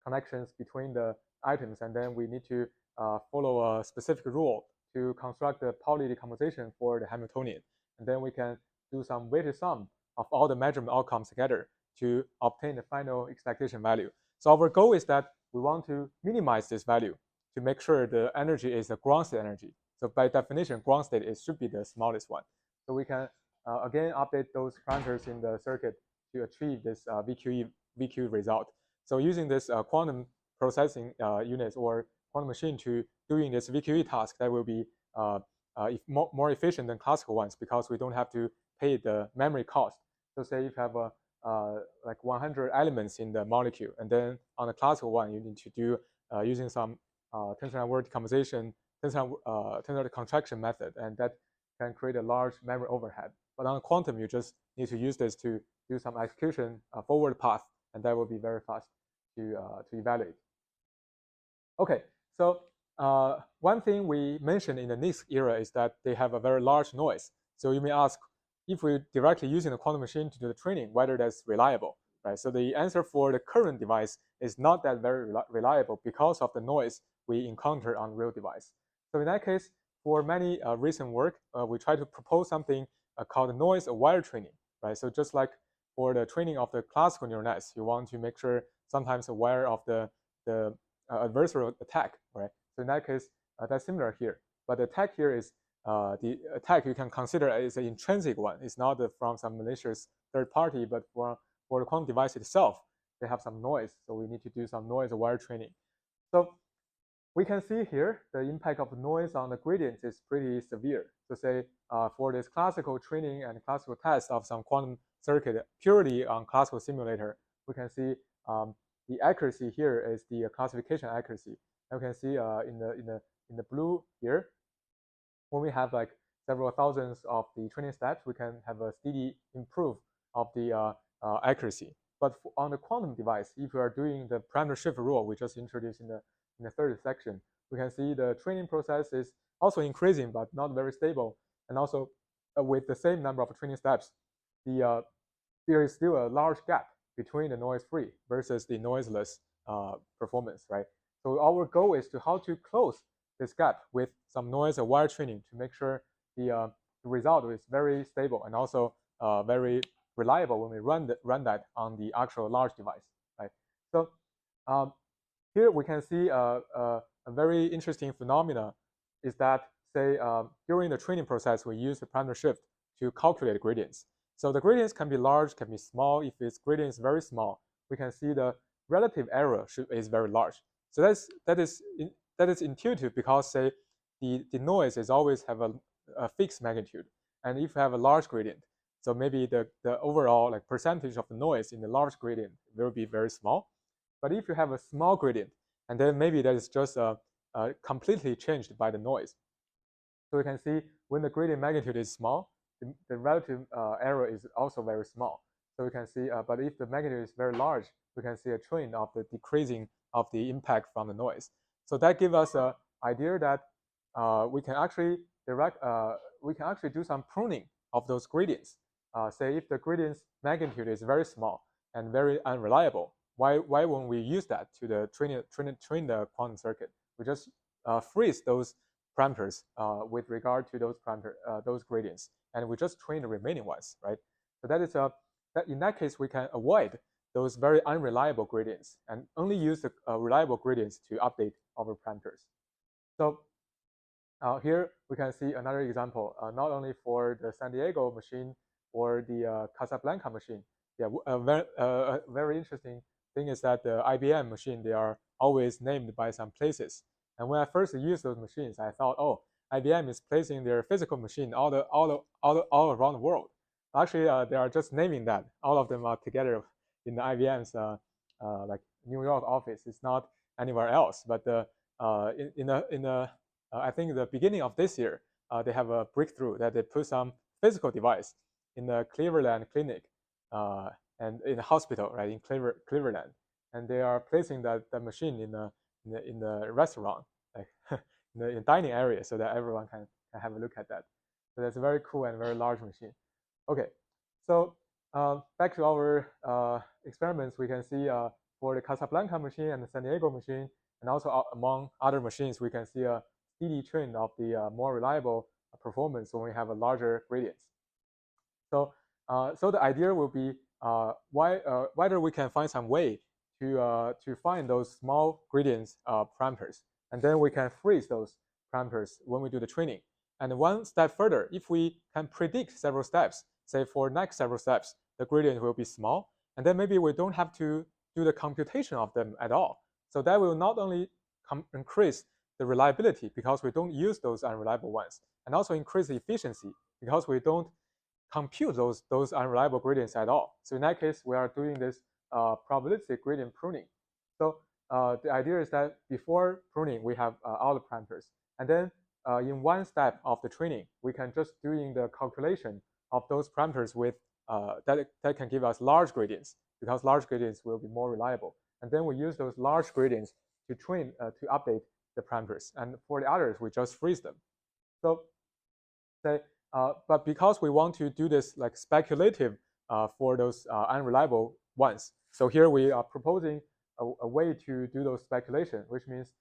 connections between the items, and then we need to follow a specific rule to construct the Pauli decomposition for the Hamiltonian. And then we can do some weighted sum of all the measurement outcomes together to obtain the final expectation value. So our goal is that we want to minimize this value to make sure the energy is the ground state energy. So by definition, ground state should be the smallest one. So we can again update those parameters in the circuit to achieve this VQE result. So using this quantum processing units or quantum machine to doing this VQE task, that will be more efficient than classical ones, because we don't have to pay the memory cost. So say if you have like 100 elements in the molecule, and then on the classical one, you need to do using some tensor network decomposition, tensor contraction method, and that can create a large memory overhead. But on quantum, you just need to use this to do some execution forward path, and that will be very fast to evaluate. Okay, so one thing we mentioned in the NISQ era is that they have a very large noise. So you may ask, if we're directly using the quantum machine to do the training, whether that's reliable, right? So the answer for the current device is not that very reliable because of the noise we encounter on real device. So in that case, for many recent work, we try to propose something called noise-aware training, right? So just like for the training of the classical neural nets, you want to make sure sometimes aware of the adversarial attack, right? So in that case, that's similar here. But the attack here is the attack you can consider as an intrinsic one. It's not from some malicious third party, but for the quantum device itself, they have some noise. So we need to do some noise-aware training. So we can see here the impact of noise on the gradients is pretty severe. So say for this classical training and classical test of some quantum circuit purely on classical simulator, we can see the accuracy here is the classification accuracy. And we can see in the blue here, when we have like several thousands of the training steps, we can have a steady improve of the accuracy. But on the quantum device, if you are doing the parameter shift rule we just introduced in the third section, we can see the training process is also increasing, but not very stable. And also with the same number of training steps, there is still a large gap between the noise-free versus the noiseless performance, right? So our goal is to how to close this gap with some noise-aware training to make sure the result is very stable and also very reliable when we run that on the actual large device, right? So here we can see a very interesting phenomena is that, say, during the training process, we use the parameter shift to calculate gradients. So the gradients can be large, can be small. If its gradient is very small, we can see the relative error is very large. So that is intuitive because, say, the noise is always have a fixed magnitude, and if you have a large gradient, so maybe the overall like percentage of the noise in the large gradient will be very small. But if you have a small gradient, and then maybe that is just completely changed by the noise. So you can see when the gradient magnitude is small, the relative error is also very small. So we can see, but if the magnitude is very large, we can see a trend of the decreasing of the impact from the noise. So that gives us an idea that we can actually do some pruning of those gradients. Say if the gradient's magnitude is very small and very unreliable, why won't we use that to train the quantum circuit? We just freeze those parameters with regard to those gradients, and we just train the remaining ones, right? So that is in that case we can avoid those very unreliable gradients and only use the reliable gradients to update our parameters. So here we can see another example, not only for the San Diego machine or the Casablanca machine. Yeah, a very interesting thing is that the IBM machine, they are always named by some places. And when I first used those machines, I thought, oh, IBM is placing their physical machine all around the world. Actually, they are just naming that. All of them are together in the IBM's like New York office. It's not anywhere else. But I think the beginning of this year, they have a breakthrough that they put some physical device in the Cleveland clinic and in the hospital, right, in Cleveland, and they are placing the machine in the restaurant, like in the dining area, so that everyone can have a look at that. So that's a very cool and very large machine. Okay, so back to our experiments, we can see for the Casablanca machine and the San Diego machine, and also among other machines, we can see a steady trend of the more reliable performance when we have a larger gradients. So, so the idea will be whether we can find some way to find those small gradients parameters, and then we can freeze those parameters when we do the training. And one step further, if we can predict several steps, say for next several steps, the gradient will be small, and then maybe we don't have to do the computation of them at all. So that will not only increase the reliability because we don't use those unreliable ones, and also increase the efficiency because we don't compute those unreliable gradients at all. So in that case, we are doing this probabilistic gradient pruning. So the idea is that before pruning, we have all the parameters, and then in one step of the training, we can just doing the calculation of those parameters with that can give us large gradients because large gradients will be more reliable. And then we use those large gradients to train to update the parameters. And for the others, we just freeze them. So say, but because we want to do this like speculative for those unreliable ones, so here we are proposing a way to do those speculation, which means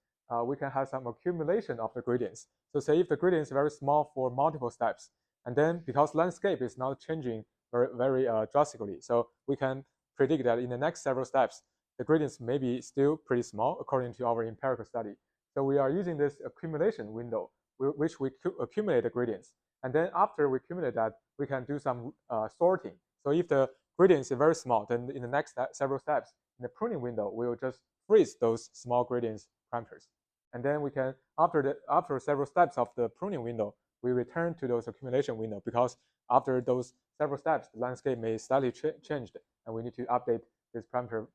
we can have some accumulation of the gradients. So say if the gradient is very small for multiple steps, and then because landscape is not changing very drastically, so we can predict that in the next several steps, the gradients may be still pretty small according to our empirical study. So we are using this accumulation window, which we accumulate the gradients. And then after we accumulate that, we can do some sorting. So if the gradient is very small, then in the next several steps, in the pruning window, we will just freeze those small gradients parameters. And then we can, after several steps of the pruning window, we return to those accumulation window because after those several steps, the landscape may slightly changed, and we need to update this parameter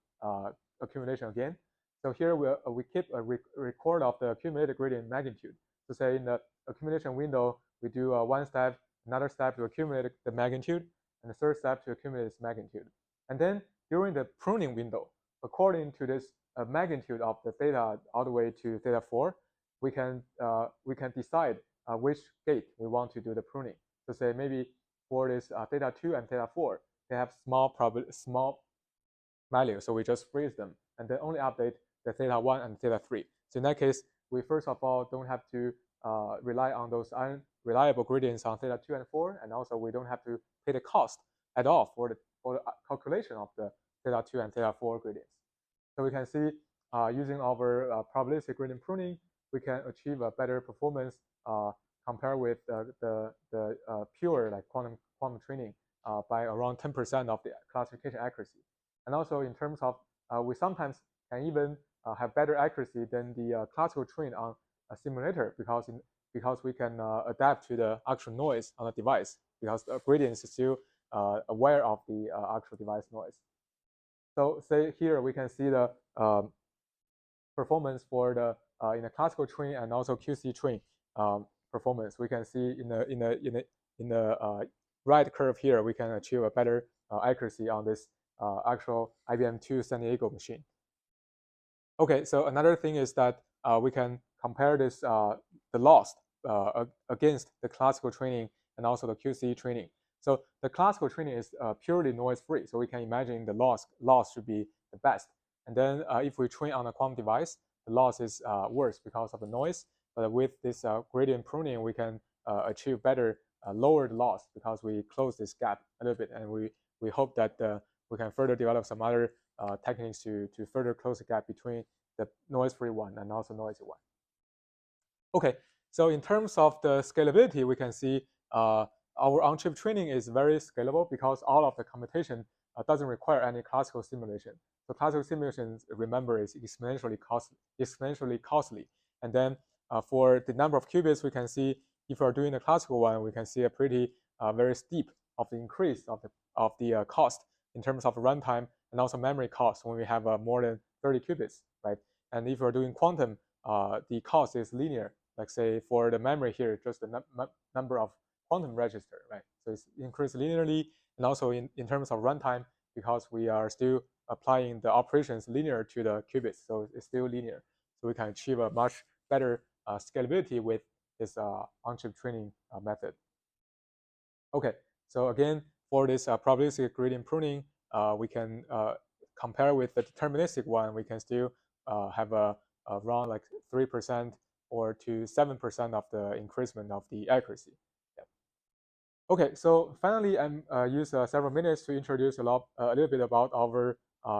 accumulation again. So here we keep a record of the accumulated gradient magnitude. So say in the accumulation window, we do one step, another step to accumulate the magnitude, and the third step to accumulate its magnitude. And then during the pruning window, according to this magnitude of the theta all the way to theta 4, we can decide which gate we want to do the pruning. So say maybe for this theta 2 and theta 4, they have small value, so we just freeze them and then only update the theta 1 and theta 3. So in that case, we first of all don't have to rely on those unreliable gradients on theta 2 and 4, and also we don't have to pay the cost at all for the calculation of the theta 2 and theta 4 gradients. So we can see using our probabilistic gradient pruning, we can achieve a better performance compared with the pure like quantum training by around 10% of the classification accuracy. And also in terms of we sometimes can even have better accuracy than the classical train on a simulator because we can adapt to the actual noise on the device because the gradient is still aware of the actual device noise. So say here we can see the performance for the in the classical train and also QC train performance. We can see in the right curve here we can achieve a better accuracy on this actual IBM 2 San Diego machine. Okay, so another thing is that we can compare this the loss against the classical training and also the QC training. So the classical training is purely noise-free. So we can imagine the loss should be the best. And then if we train on a quantum device, the loss is worse because of the noise. But with this gradient pruning, we can achieve better lowered loss because we close this gap a little bit, and we hope that we can further develop some other techniques to further close the gap between the noise-free one and also noisy one. Okay, so in terms of the scalability, we can see our on-chip training is very scalable because all of the computation doesn't require any classical simulation. So classical simulations, remember, is exponentially costly. And then for the number of qubits, we can see if we're doing the classical one, we can see a pretty very steep of the increase of the cost in terms of runtime and also memory cost when we have more than 30 qubits, right? And if we're doing quantum, the cost is linear. Like say for the memory here, just the number of quantum register, right? So it's increased linearly, and also in terms of runtime, because we are still applying the operations linear to the qubits, so it's still linear. So we can achieve a much better scalability with this on-chip training method. Okay, so again, for this probabilistic gradient pruning, we can compare with the deterministic one. We can still have around like 3% or to 7% of the increasement of the accuracy. Yeah. Okay, so finally, I'm use several minutes to introduce a little bit about our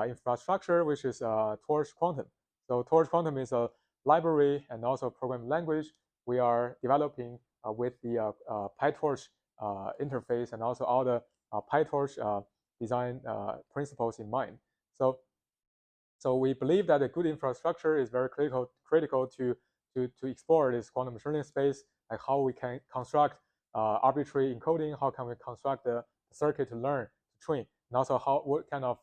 infrastructure, which is Torch Quantum. So Torch Quantum is a library and also programming language we are developing with the PyTorch interface and also all the PyTorch design principles in mind. So we believe that a good infrastructure is very critical to explore this quantum machine learning space, like how we can construct arbitrary encoding, how can we construct the circuit to learn, to train, and also what kind of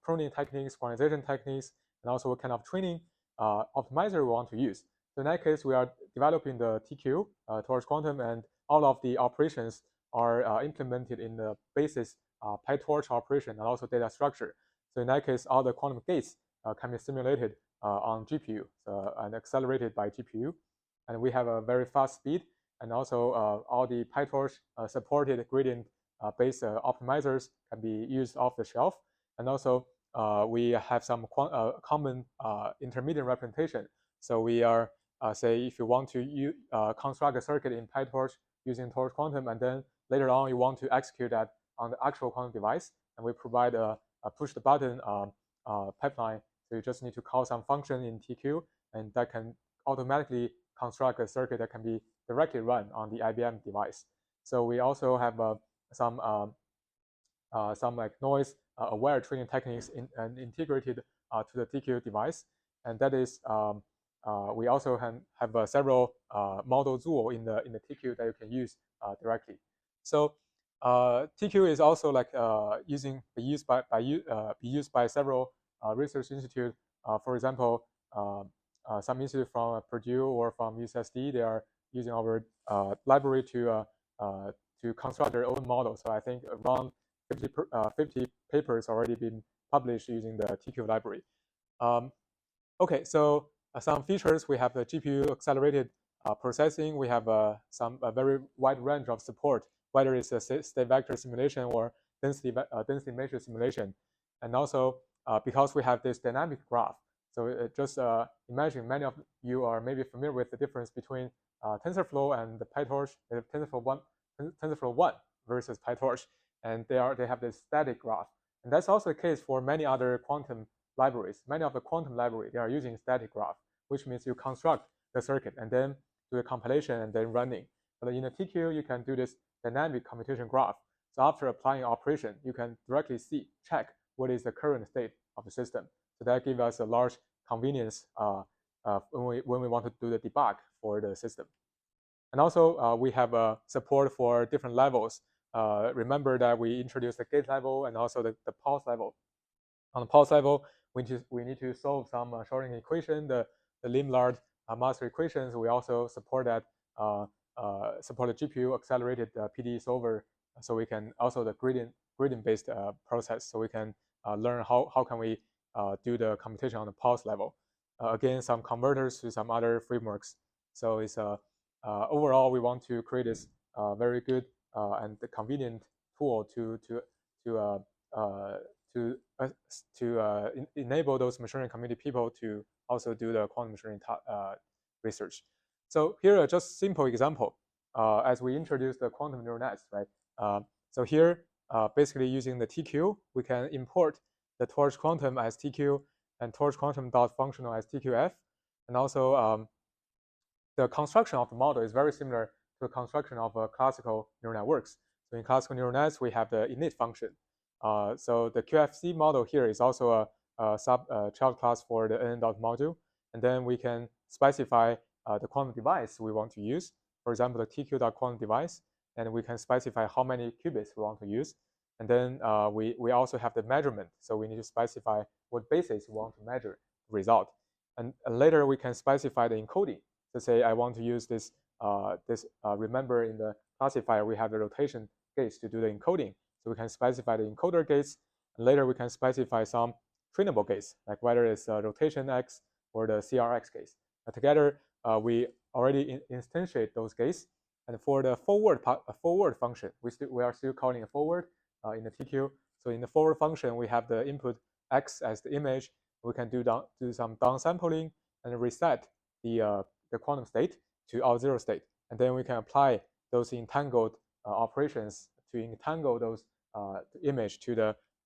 pruning techniques, quantization techniques, and also what kind of training optimizer we want to use. So in that case, we are developing the TQ towards quantum, and all of the operations are implemented in the basis PyTorch operation and also data structure. So in that case, all the quantum gates can be simulated on GPU and accelerated by GPU. And we have a very fast speed, and also all the PyTorch supported gradient based optimizers can be used off the shelf. And also we have some common intermediate representation. So we are say if you want to construct a circuit in PyTorch using Torch Quantum, and then later on you want to execute that on the actual quantum device, and we provide a push the button pipeline. So you just need to call some function in TQ, and that can automatically construct a circuit that can be directly run on the IBM device. So we also have some like noise aware training techniques and integrated to the TQ device, and that is we also have several model tool in the TQ that you can use directly. So TQ is also like be used by several research institutes. For example, some institute from Purdue or from UCSD, they are using our library to construct their own model. So I think around 50 papers already been published using the TQ library. Okay, so some features, we have the GPU accelerated processing. We have a very wide range of support, whether it's a state vector simulation or density matrix simulation. And also because we have this dynamic graph, so just imagine many of you are maybe familiar with the difference between TensorFlow and the PyTorch. TensorFlow 1 versus PyTorch, and they have this static graph. And that's also the case for many other quantum libraries. Many of the quantum library, they are using static graph, which means you construct the circuit and then do the compilation and then running. But in the TQ, you can do this dynamic computation graph. So after applying operation, you can directly check what is the current state of the system. So that gives us a large convenience when we want to do the debug for the system. And also we have support for different levels. Remember that we introduced the gate level and also the pulse level. On the pulse level, we need to solve some Schrodinger equation, the Lim-Lard master equations. We also support that support the GPU accelerated PD solver, so we can also the gradient based process, so we can learn how can we do the computation on the pulse level. again, some converters to some other frameworks. So it's overall, we want to create this very good and convenient tool to enable those machine learning community people to also do the quantum machine learning research. So here are just simple example as we introduce the quantum neural nets, right? So here, basically using the TQ, we can import the torch quantum as TQ and torch quantum dot functional as TQF, and also the construction of the model is very similar to the construction of classical neural networks. So in classical neural nets, we have the init function. So the QFC model here is also a child class for the n.module, and then we can specify the quantum device we want to use. For example, the TQ.quantum device, and we can specify how many qubits we want to use. And then we also have the measurement, so we need to specify what basis we want to measure the result. And later we can specify the encoding. To say I want to use this, remember in the classifier we have the rotation gates to do the encoding. So we can specify the encoder gates, and later we can specify some trainable gates, like whether it's rotation X or the CRX gates. Together, we already instantiate those gates. And for the forward function, we are still calling a forward in the TQ. So in the forward function, we have the input X as the image. We can do some downsampling and reset the quantum state to our zero state, and then we can apply those entangled operations to entangle those image to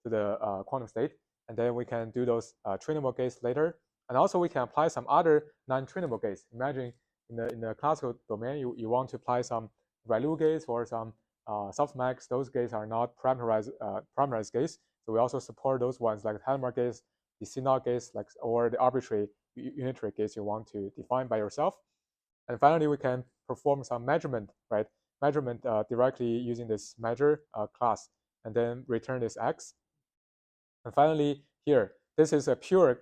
the quantum state, and then we can do those trainable gates later. And also we can apply some other non-trainable gates. Imagine in the classical domain, you want to apply some ReLU gates or some softmax. Those gates are not parameterized gates, so we also support those ones like Hadamard gates, the CNOT gates, like, or the arbitrary unitary gates you want to define by yourself. And finally, we can perform some measurement, right? Measurement directly using this measure class, and then return this X. And finally, here, this is a pure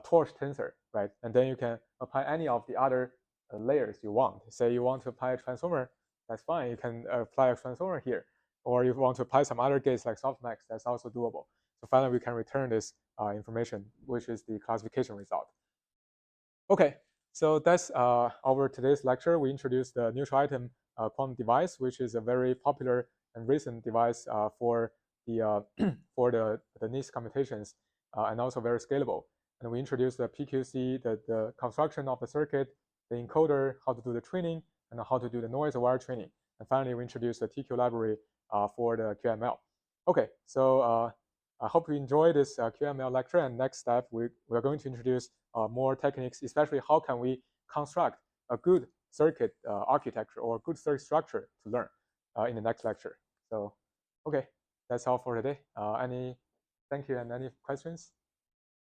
torch tensor, right? And then you can apply any of the other layers you want. Say you want to apply a transformer, that's fine. You can apply a transformer here. Or if you want to apply some other gates like softmax, that's also doable. So finally, we can return this information, which is the classification result. Okay, so that's our today's lecture. We introduced the neutral atom quantum device, which is a very popular and recent device for the for the NIST computations, and also very scalable. And we introduced the PQC, the construction of the circuit, the encoder, how to do the training, and how to do the noise-aware training. And finally, we introduced the TQ library for the QML. Okay, so I hope you enjoy this QML lecture. And next step, we're going to introduce more techniques, especially how can we construct a good circuit architecture or good circuit structure to learn in the next lecture. So, okay, that's all for today. Thank you, and any questions?